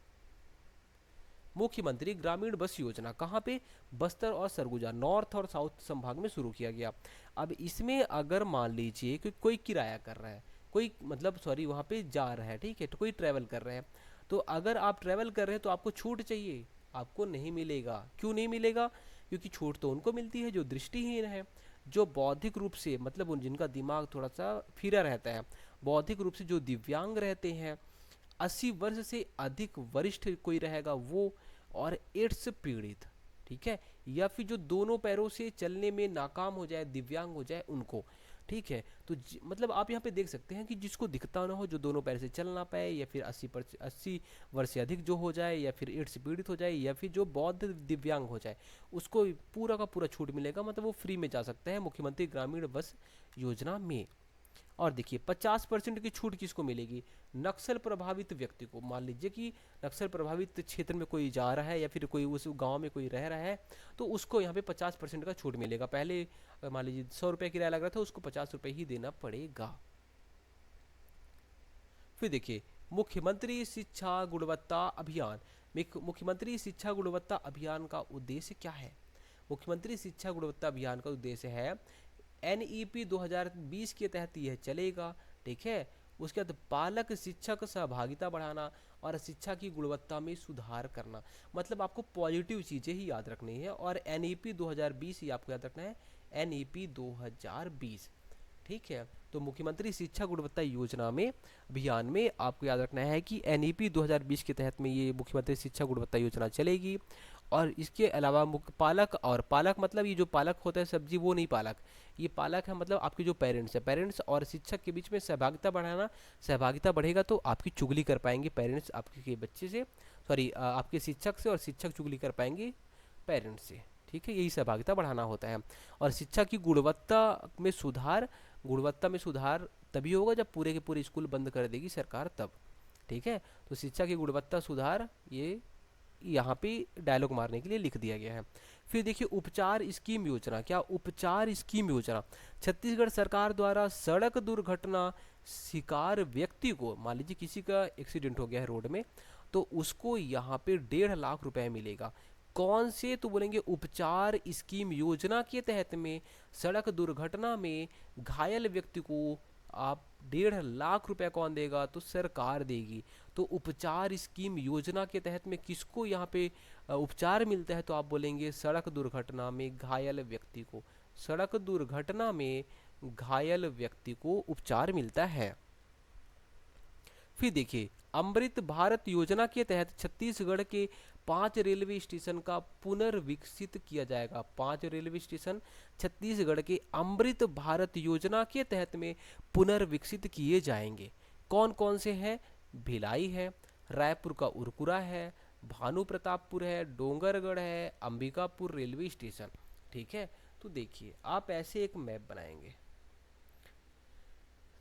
मुख्यमंत्री ग्रामीण बस योजना कहाँ पे, बस्तर और सरगुजा, नॉर्थ और साउथ संभाग में शुरू किया गया। अब इसमें अगर मान लीजिए कि कोई किराया कर रहा है, कोई मतलब सॉरी वहाँ पे जा रहा है, ठीक है, तो कोई ट्रैवल कर रहा है, तो अगर आप ट्रैवल कर रहे हैं तो आपको छूट चाहिए, आपको नहीं मिलेगा। क्यों नहीं मिलेगा, क्योंकि छूट तो उनको मिलती है जो दृष्टिहीन है, जो बौद्धिक रूप से, मतलब उन जिनका दिमाग थोड़ा सा फिरा रहता है, बौद्धिक रूप से जो दिव्यांग रहते हैं, 80 वर्ष से अधिक वरिष्ठ कोई रहेगा वो, और एड्स पीड़ित, ठीक है, या फिर जो दोनों पैरों से चलने में नाकाम हो जाए, दिव्यांग हो जाए, उनको। ठीक है, तो मतलब आप यहाँ पे देख सकते हैं कि जिसको दिखता ना हो, जो दोनों पैर से चल ना पाए, या फिर 80 वर्ष से अधिक जो हो जाए, या फिर एड्स पीड़ित हो जाए, या फिर जो बौद्ध दिव्यांग हो जाए, उसको पूरा का पूरा छूट मिलेगा, मतलब वो फ्री में जा सकता है मुख्यमंत्री ग्रामीण बस योजना में। और देखिए 50% की छूट किसको मिलेगी, नक्सल प्रभावित व्यक्ति को। मान लीजिए कि नक्सल प्रभावित क्षेत्र में कोई जा रहा है, या फिर कोई उस गांव में कोई रह रहा है, तो उसको यहाँ पे 50% का छूट मिलेगा। पहले मान लीजिए 100 रुपये किराया लग रहा था, उसको 50 रुपये ही देना पड़ेगा। फिर देखिए मुख्यमंत्री शिक्षा गुणवत्ता अभियान, मुख्यमंत्री शिक्षा गुणवत्ता अभियान का उद्देश्य क्या है। मुख्यमंत्री शिक्षा गुणवत्ता अभियान का उद्देश्य है NEP 2020 के तहत यह चलेगा। ठीक है, उसके बाद पालक शिक्षक सहभागिता बढ़ाना और शिक्षा की गुणवत्ता में सुधार करना। मतलब आपको पॉजिटिव चीज़ें ही याद रखनी है, और NEP 2020 ही आपको याद रखना है, NEP 2020। ठीक है, तो मुख्यमंत्री शिक्षा गुणवत्ता योजना में, अभियान में आपको याद रखना है कि NEP 2020 के तहत में ये मुख्यमंत्री शिक्षा गुणवत्ता योजना चलेगी। और इसके अलावा पालक, और पालक मतलब ये जो पालक होता है सब्जी, वो नहीं पालक, ये पालक है मतलब आपके जो पेरेंट्स है, पेरेंट्स और शिक्षक के बीच में सहभागिता बढ़ाना। सहभागिता बढ़ेगा तो आपकी चुगली कर पाएंगे पेरेंट्स आपके बच्चे से, सॉरी आपके शिक्षक से, और शिक्षक चुगली कर पाएंगे पेरेंट्स से। ठीक है, यही सहभागिता बढ़ाना होता है। और शिक्षा की गुणवत्ता में सुधार, गुणवत्ता में सुधार तभी होगा जब पूरे के पूरे स्कूल बंद कर देगी सरकार, तब। ठीक है, तो शिक्षा की गुणवत्ता सुधार, ये यहाँ पे डायलॉग मारने के लिए लिख दिया गया है। फिर देखिए उपचार स्कीम योजना, क्या, उपचार स्कीम योजना, छत्तीसगढ़ सरकार द्वारा सड़क दुर्घटना शिकार व्यक्ति को, मान लीजिए किसी का एक्सीडेंट हो गया है रोड में, तो उसको यहाँ पे 1.5 लाख रुपए मिलेगा। कौन से, तो बोलेंगे उपचार स्कीम योजना के तहत में सड़क दुर्घटना में घायल व्यक्ति को आप 1.5 लाख रुपए कौन देगा, तो सरकार देगी। तो उपचार स्कीम योजना के तहत में किसको यहाँ पे उपचार मिलता है, तो आप बोलेंगे सड़क दुर्घटना में घायल व्यक्ति को, सड़क दुर्घटना में घायल व्यक्ति को उपचार मिलता है। फिर देखिए अमृत भारत योजना के तहत छत्तीसगढ़ के 5 रेलवे स्टेशन का पुनर्विकसित किया जाएगा। 5 रेलवे स्टेशन छत्तीसगढ़ के अमृत भारत योजना के तहत में पुनर्विकसित किए जाएंगे। कौन कौन से हैं, भिलाई है, रायपुर का उरकुरा है, भानु प्रतापपुर है, डोंगरगढ़ है, अंबिकापुर रेलवे स्टेशन। ठीक है, तो देखिए आप ऐसे एक मैप बनाएंगे।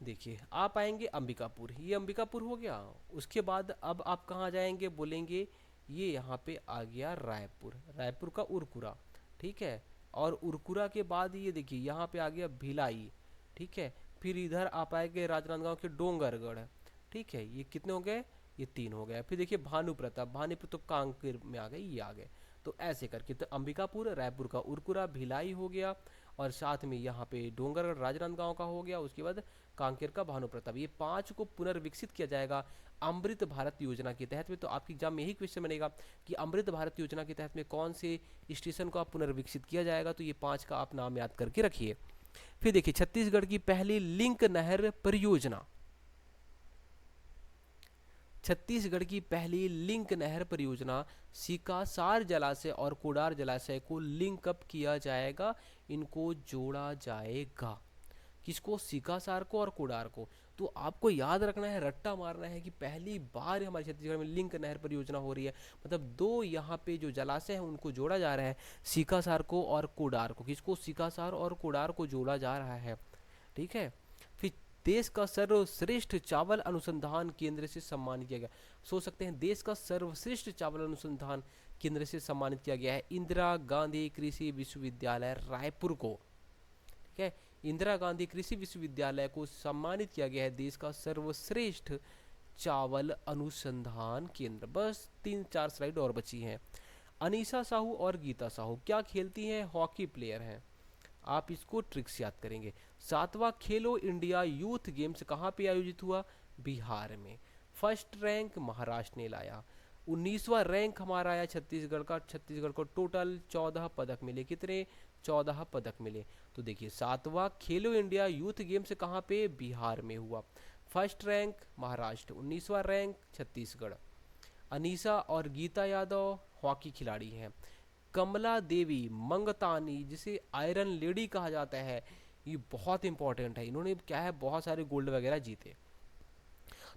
देखिए आप आएंगे अंबिकापुर, ये अंबिकापुर हो गया। उसके बाद अब आप कहाँ जाएंगे, बोलेंगे ये यहाँ पे आ गया रायपुर, रायपुर का उरकुरा। ठीक है, और उरकुरा के बाद ये देखिए यहाँ पे आ गया भिलाई। ठीक है, फिर इधर आप आएंगे राजनांदगांव के डोंगरगढ़। ठीक है, ये कितने हो गए, ये 3 हो गए। फिर देखिए भानु प्रताप, भानु प्रताप कांकेर में आ गए, ये आ गए। तो ऐसे करके तो अंबिकापुर, रायपुर का उरकुरा, भिलाई हो गया, और साथ में यहाँ पे डोंगरगढ़ राजनांदगांव का हो गया। उसके बाद कांकेर का भानु प्रताप, ये 5 को पुनर्विकसित किया जाएगा अमृत भारत योजना के तहत में। तो आपकी एग्जाम में यही क्वेश्चन बनेगा कि अमृत भारत योजना के तहत में कौन से स्टेशन को आप पुनर्विकसित किया जाएगा, तो ये 5 का आप नाम याद करके रखिए। फिर देखिए छत्तीसगढ़ की पहली लिंक नहर परियोजना, छत्तीसगढ़ की पहली लिंक नहर परियोजना सीकासार जलाशय और कोडार जलाशय को लिंक अप किया जाएगा, इनको जोड़ा जाएगा। किसको, सीकासार को और कोडार को। तो आपको याद रखना है, रट्टा मारना है कि पहली बार हमारे छत्तीसगढ़ में लिंक नहर परियोजना हो रही है, मतलब 2 यहाँ पे जो जलाशय हैं उनको जोड़ा जा रहा है, सीकासार को और कोडार को। किसको, सीकासार और कोडार को जोड़ा जा रहा है। ठीक है, फिर देश का सर्वश्रेष्ठ चावल अनुसंधान केंद्र से सम्मानित किया गया। सोच सकते हैं, देश का सर्वश्रेष्ठ चावल अनुसंधान केंद्र से सम्मानित किया गया है इंदिरा गांधी कृषि विश्वविद्यालय रायपुर को। ठीक है, इंदिरा गांधी कृषि विश्वविद्यालय को सम्मानित किया गया है देश का सर्वश्रेष्ठ चावल अनुसंधान केंद्र। बस 3-4 स्लाइड और बची हैं। अनीसा साहू और गीता साहू क्या खेलती हैं, हॉकी प्लेयर हैं। आप इसको ट्रिक्स याद करेंगे। 7वां खेलो इंडिया यूथ गेम्स कहाँ पे आयोजित हुआ, बिहार में। फर्स्ट रैंक महाराष्ट्र ने लाया। 19वां रैंक हमारा आया छत्तीसगढ़ का। छत्तीसगढ़ को टोटल 14 पदक मिले। कितने, 14 पदक मिले। तो देखिए 7वां खेलो इंडिया यूथ गेम्स कहाँ पे, बिहार में हुआ। फर्स्ट रैंक महाराष्ट्र, 19वां रैंक छत्तीसगढ़। अनीसा और गीता यादव हॉकी खिलाड़ी हैं। कमला देवी मंगतानी, जिसे आयरन लेडी कहा जाता है, ये बहुत इंपॉर्टेंट है, इन्होंने क्या है बहुत सारे गोल्ड वगैरह जीते।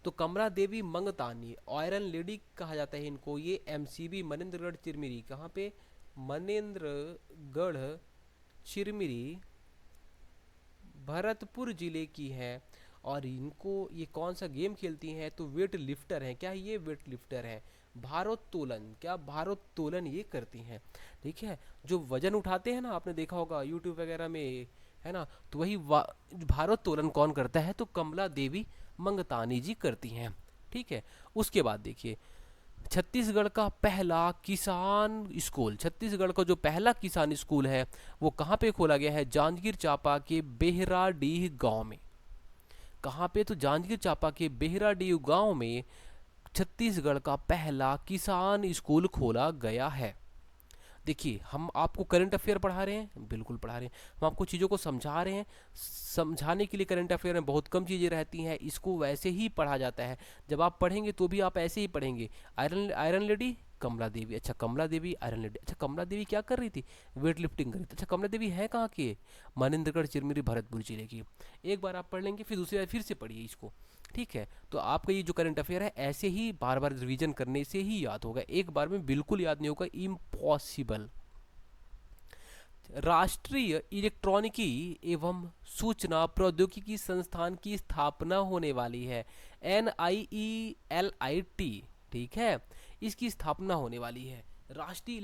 तो कमला देवी मंगतानी आयरन लेडी कहा जाता है इनको। ये एमसीबी मनेंद्रगढ़ चिरमिरी, कहाँ पे, मनेंद्रगढ़ चिरमिरी भरतपुर जिले की है। और इनको ये कौन सा गेम खेलती हैं, तो वेट लिफ्टर हैं। क्या ये वेट लिफ्टर है, भारोत्तोलन, क्या भारोत्तोलन ये करती हैं। ठीक है, जो वजन उठाते हैं ना, आपने देखा होगा यूट्यूब वगैरह में, है ना, तो वही भारोत्तोलन कौन करता है, तो कमला देवी मंगतानी जी करती हैं। ठीक है, उसके बाद देखिए छत्तीसगढ़ का पहला किसान स्कूल, छत्तीसगढ़ का जो पहला किसान स्कूल है वो कहाँ पे खोला गया है, जांजगीर चांपा के बेहराडीह गांव में। कहाँ पे, तो जांजगीर चांपा के बेहराडीह गांव में छत्तीसगढ़ का पहला किसान स्कूल खोला गया है। देखिए हम आपको करंट अफेयर पढ़ा रहे हैं, बिल्कुल पढ़ा रहे हैं, हम आपको चीज़ों को समझा रहे हैं। समझाने के लिए करंट अफेयर में बहुत कम चीज़ें रहती हैं, इसको वैसे ही पढ़ा जाता है। जब आप पढ़ेंगे तो भी आप ऐसे ही पढ़ेंगे। आयरन लेडी कमला देवी, अच्छा कमला देवी आयरन लेडी, अच्छा कमला देवी क्या कर रही थी, वेट लिफ्टिंग कर रही थी। अच्छा कमला देवी है कहाँ की, मनेंद्रगढ़ चिरमिरी भरतपुर जिले की। एक बार आप पढ़ लेंगे, फिर दूसरी बार फिर से पढ़िए इसको। ठीक है, तो आपका ये जो करंट अफेयर है ऐसे ही बार बार रिवीजन करने से ही याद होगा, एक बार में बिल्कुल याद नहीं होगा, इम्पॉसिबल। राष्ट्रीय इलेक्ट्रॉनिकी एवं सूचना प्रौद्योगिकी संस्थान की स्थापना होने वाली है, NIELIT। ठीक है, इसकी स्थापना होने वाली है। राष्ट्रीय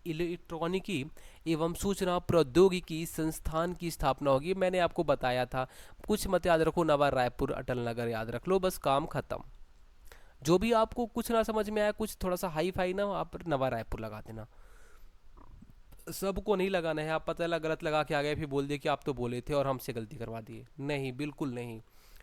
इलेक्ट्रॉनिकी एवं सूचना प्रौद्योगिकी संस्थान की स्थापना होगी। मैंने आपको बताया था, कुछ मत याद रखो, नवा रायपुर, अटल नगर याद रख लो, बस काम खत्म। जो भी आपको कुछ ना समझ में आया, कुछ थोड़ा सा हाई फाई ना हो, आप नवा रायपुर लगा देना। सबको नहीं लगाना है, आप पता लगा गलत लगा के आ गए फिर बोल दिए कि आप तो बोले थे और हमसे गलती करवा दिए, नहीं बिल्कुल नहीं।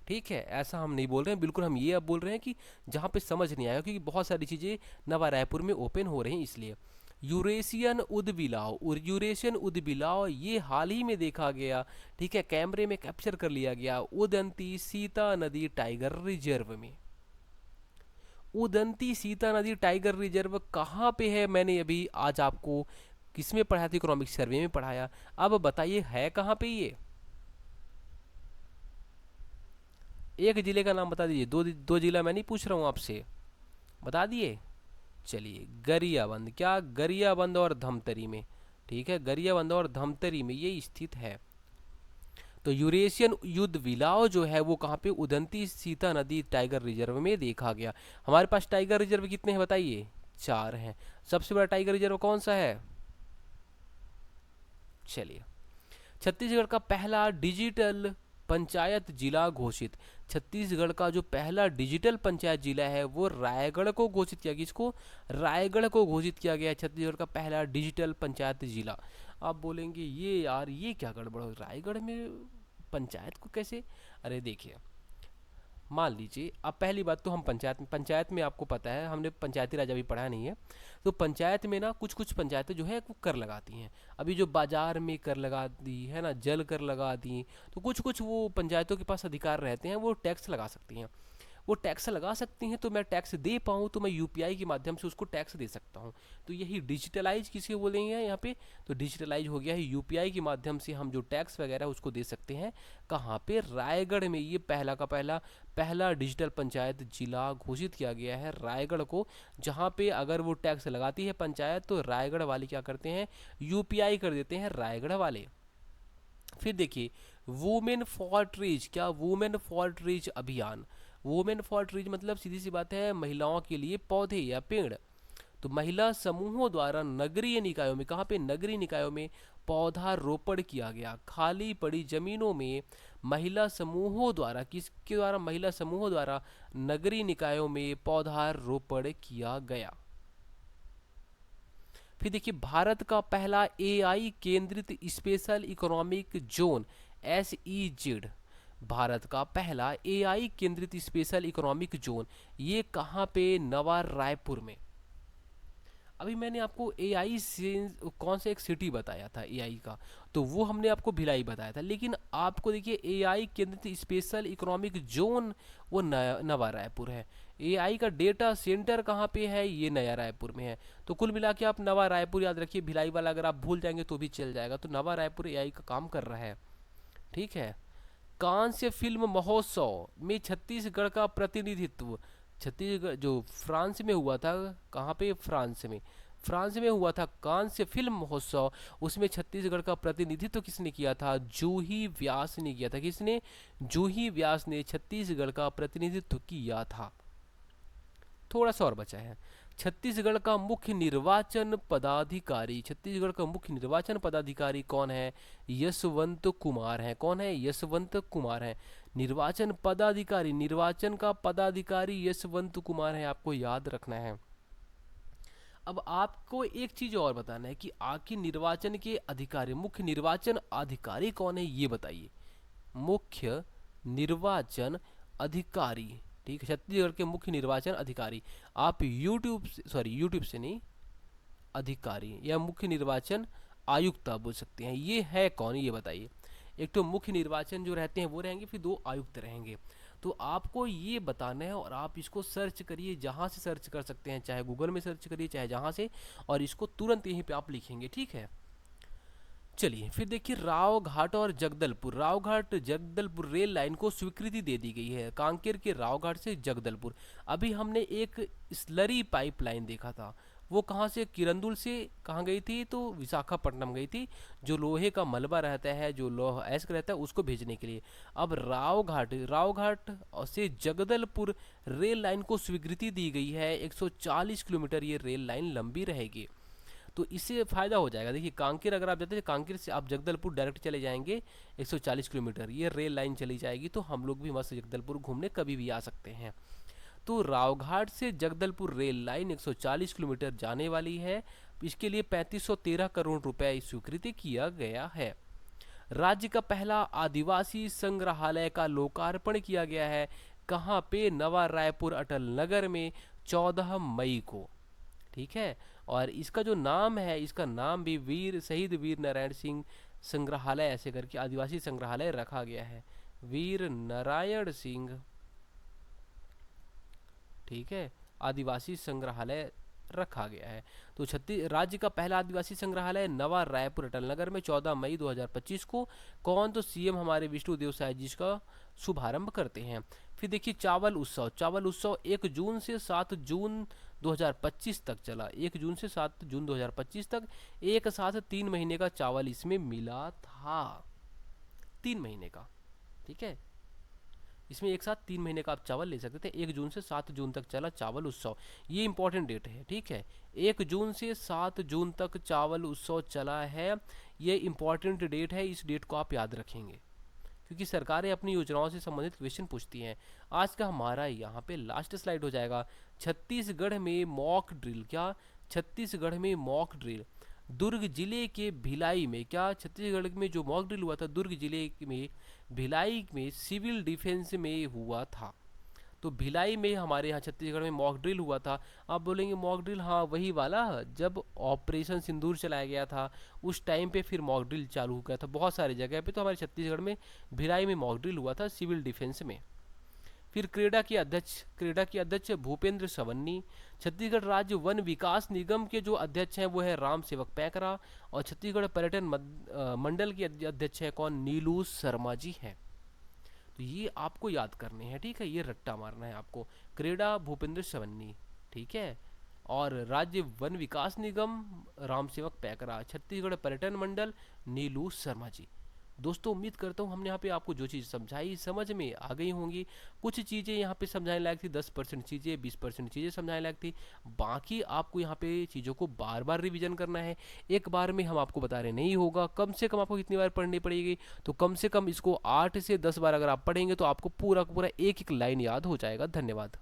ठीक है, ऐसा हम नहीं बोल रहे हैं, बिल्कुल हम ये अब बोल रहे हैं कि जहाँ पे समझ नहीं आया, क्योंकि बहुत सारी चीज़ें नवा रायपुर में ओपन हो रही हैं इसलिए। यूरेशियन उदबिलाव, और यूरेशियन उदबिलाव ये हाल ही में देखा गया, ठीक है, कैमरे में कैप्चर कर लिया गया उदंती सीता नदी टाइगर रिजर्व में। उदंती सीता नदी टाइगर रिजर्व कहाँ पे है, मैंने अभी आज आपको किसमें पढ़ाया था, इकोनॉमिक सर्वे में पढ़ाया। अब बताइए है कहाँ पे ये, एक जिले का नाम बता दीजिए, दो दो जिला मैं नहीं पूछ रहा हूँ आपसे, बता दिए। चलिए, गरियाबंद, क्या गरियाबंद और धमतरी में, ठीक है, गरियाबंद और धमतरी में ये स्थित है। तो यूरेशियन युद्ध विलाव जो है वो कहाँ पे, उदंती सीता नदी टाइगर रिजर्व में देखा गया। हमारे पास टाइगर रिजर्व कितने हैं बताइए, 4 हैं। सबसे बड़ा टाइगर रिजर्व कौन सा है, चलिए, छत्तीसगढ़ का पहला डिजिटल पंचायत जिला घोषित। छत्तीसगढ़ का जो पहला डिजिटल पंचायत जिला है वो रायगढ़ को घोषित किया गया, इसको रायगढ़ को घोषित किया गया है छत्तीसगढ़ का पहला डिजिटल पंचायत जिला। आप बोलेंगे ये यार ये क्या गड़बड़ हो, रायगढ़ में पंचायत को कैसे, अरे देखिए, मान लीजिए, अब पहली बात तो हम पंचायत में आपको पता है, हमने पंचायती राज अभी पढ़ा नहीं है, तो पंचायत में ना कुछ कुछ पंचायतें जो है वो कर लगाती हैं। अभी जो बाजार में कर लगा दी है ना, जल कर लगा दी, तो कुछ कुछ वो पंचायतों के पास अधिकार रहते हैं, वो टैक्स लगा सकती हैं। वो टैक्स लगा सकती हैं, तो मैं टैक्स दे पाऊँ तो मैं यूपीआई के माध्यम से उसको टैक्स दे सकता हूँ। तो यही डिजिटलाइज किसे बोलेंगे यहाँ पे, तो डिजिटलाइज हो गया है, यूपीआई के माध्यम से हम जो टैक्स वगैरह उसको दे सकते हैं। कहाँ पे, रायगढ़ में, ये पहला का पहला पहला डिजिटल पंचायत जिला घोषित किया गया है रायगढ़ को, जहाँ पे अगर वो टैक्स लगाती है पंचायत तो रायगढ़ वाले क्या करते हैं, यूपीआई कर देते हैं रायगढ़ वाले। फिर देखिए, वुमेन फॉर ट्रीज, क्या वुमेन फॉर ट्रीज अभियान, वुमेन फॉर ट्रीज मतलब सीधी सी बात है, महिलाओं के लिए पौधे या पेड़। तो महिला समूहों द्वारा नगरीय निकायों में, कहाँ पे, नगरीय निकायों में पौधारोपण किया गया। खाली पड़ी जमीनों में महिला समूहों द्वारा, किसके द्वारा, महिला समूहों द्वारा नगरीय निकायों में पौधारोपण किया गया। फिर देखिए, भारत का पहला एआई केंद्रित special economic zone, SEZ, Bharat का पहला एआई केंद्रित स्पेशल इकोनॉमिक जोन, ये कहाँ पे, नवा रायपुर में। अभी मैंने आपको एआई से कौन सा एक सिटी बताया था एआई का, तो वो हमने आपको भिलाई बताया था, लेकिन आपको देखिए एआई केंद्रित स्पेशल इकोनॉमिक जोन वो नवा रायपुर है। एआई का डेटा सेंटर कहाँ पे है, ये नया रायपुर में है। तो कुल मिला के आप नवा रायपुर याद रखिए, भिलाई वाला अगर आप भूल जाएंगे तो भी चल जाएगा, तो नवा रायपुर एआई का काम कर रहा है। ठीक है, कांस्य फिल्म महोत्सव में छत्तीसगढ़ का प्रतिनिधित्व, छत्तीसगढ़ जो फ्रांस में हुआ था, कहाँ पे, फ्रांस में हुआ था कांस्य फिल्म महोत्सव, उसमें छत्तीसगढ़ का प्रतिनिधित्व किसने किया था, जूही व्यास ने किया था। किसने, जूही व्यास ने छत्तीसगढ़ का प्रतिनिधित्व किया था। थोड़ा सा और बचा है, छत्तीसगढ़ का मुख्य निर्वाचन पदाधिकारी, छत्तीसगढ़ का मुख्य निर्वाचन पदाधिकारी कौन है, यशवंत कुमार है। कौन है, यशवंत कुमार है निर्वाचन पदाधिकारी, निर्वाचन का पदाधिकारी यशवंत कुमार है, आपको याद रखना है। अब आपको एक चीज और बताना है कि आखिर निर्वाचन के अधिकारी, मुख्य निर्वाचन अधिकारी कौन है, ये बताइए। मुख्य निर्वाचन अधिकारी, ठीक है, छत्तीसगढ़ के मुख्य निर्वाचन अधिकारी। आप यूट्यूब से नहीं, अधिकारी या मुख्य निर्वाचन आयुक्त आप बोल सकते हैं, ये है कौन, ये बताइए। एक तो मुख्य निर्वाचन जो रहते हैं वो रहेंगे, फिर 2 आयुक्त रहेंगे। तो आपको ये बताना है और आप इसको सर्च करिए, जहाँ से सर्च कर सकते हैं, चाहे गूगल में सर्च करिए चाहे जहाँ से, और इसको तुरंत यहीं पे आप लिखेंगे, ठीक है। चलिए, फिर देखिए, रावघाट और जगदलपुर, रावघाट जगदलपुर रेल लाइन को स्वीकृति दे दी गई है, कांकेर के रावघाट से जगदलपुर। अभी हमने एक स्लरी पाइपलाइन देखा था, वो कहाँ से, किरंदुल से कहाँ गई थी, तो विशाखापट्टनम गई थी, जो लोहे का मलबा रहता है, जो लोहा अयस्क रहता है, उसको भेजने के लिए। अब रावघाट से जगदलपुर रेल लाइन को स्वीकृति दी गई है, 140 किलोमीटर ये रेल लाइन लंबी रहेगी। तो इससे फ़ायदा हो जाएगा। देखिए कांकेर अगर आप जाते हैं, कांकेर से आप जगदलपुर डायरेक्ट चले जाएंगे, 140 किलोमीटर ये रेल लाइन चली जाएगी, तो हम लोग भी मस्त जगदलपुर घूमने कभी भी आ सकते हैं। तो रावघाट से जगदलपुर रेल लाइन 140 किलोमीटर जाने वाली है। इसके लिए 3513 करोड़ रुपए स्वीकृति किया गया है। राज्य का पहला आदिवासी संग्रहालय का लोकार्पण किया गया है। कहाँ पे, नवा रायपुर अटल नगर में 14 मई को। ठीक है। और इसका जो नाम है, इसका नाम भी वीर शहीद वीर नारायण सिंह संग्रहालय ऐसे करके आदिवासी संग्रहालय रखा गया है, वीर नारायण सिंह, ठीक है, आदिवासी संग्रहालय रखा गया है। तो छत्तीस राज्य का पहला आदिवासी संग्रहालय नवा रायपुर अटल नगर में 14 मई 2025 को कौन, तो सीएम हमारे विष्णुदेव साय जी का शुभारंभ करते हैं। फिर देखिए चावल उत्सव 1 जून से 7 जून 2025 तक चला। 1 जून से 7 जून 2025 तक एक साथ 3 महीने का चावल इसमें मिला था, 3 महीने का। ठीक है, इसमें एक साथ 3 महीने का आप चावल ले सकते थे। 1 जून से 7 जून तक चला चावल उत्सव, ये इंपॉर्टेंट डेट है। ठीक है, 1 जून से 7 जून तक चावल उत्सव चला है, ये इंपॉर्टेंट डेट है, इस डेट को आप याद रखेंगे क्योंकि सरकारें अपनी योजनाओं से संबंधित क्वेश्चन पूछती हैं। आज का हमारा यहाँ पे लास्ट स्लाइड हो जाएगा। छत्तीसगढ़ में मॉक ड्रिल, क्या छत्तीसगढ़ में मॉक ड्रिल, दुर्ग जिले के भिलाई में, क्या छत्तीसगढ़ में जो मॉक ड्रिल हुआ था दुर्ग जिले में भिलाई में सिविल डिफेंस में हुआ था। तो भिलाई में हमारे यहाँ छत्तीसगढ़ में मॉक ड्रिल हुआ था। आप बोलेंगे मॉक ड्रिल, हाँ वही वाला जब ऑपरेशन सिंदूर चलाया गया था उस टाइम पे फिर मॉक ड्रिल चालू हो गया था बहुत सारी जगह पे। तो हमारे छत्तीसगढ़ में भिलाई में मॉक ड्रिल हुआ था सिविल डिफेंस में। फिर क्रेडा के अध्यक्ष भूपेंद्र सवन्नी। छत्तीसगढ़ राज्य वन विकास निगम के जो अध्यक्ष हैं वो है राम सेवक पैकरा। और छत्तीसगढ़ पर्यटन मंडल के अध्यक्ष है कौन, नीलू शर्मा जी हैं। तो ये आपको याद करने हैं, ठीक है, ये रट्टा मारना है आपको। क्रेडा भूपेंद्र सवन्नी, ठीक है, और राज्य वन विकास निगम राम सेवक पैकरा, छत्तीसगढ़ पर्यटन मंडल नीलू शर्मा जी। दोस्तों उम्मीद करता हूँ हमने यहाँ पे आपको जो चीज़ समझाई समझ में आ गई होंगी। कुछ चीज़ें यहाँ पे समझाने लायक थी, 10% चीज़ें 20% चीज़ें समझाने लायक थी, बाकी आपको यहाँ पे चीज़ों को बार बार रिवीजन करना है। एक बार में हम आपको बता रहे नहीं होगा, कम से कम आपको कितनी बार पढ़नी पड़ेगी, तो कम से कम इसको 8 से 10 बार अगर आप पढ़ेंगे तो आपको पूरा पूरा एक एक लाइन याद हो जाएगा। धन्यवाद।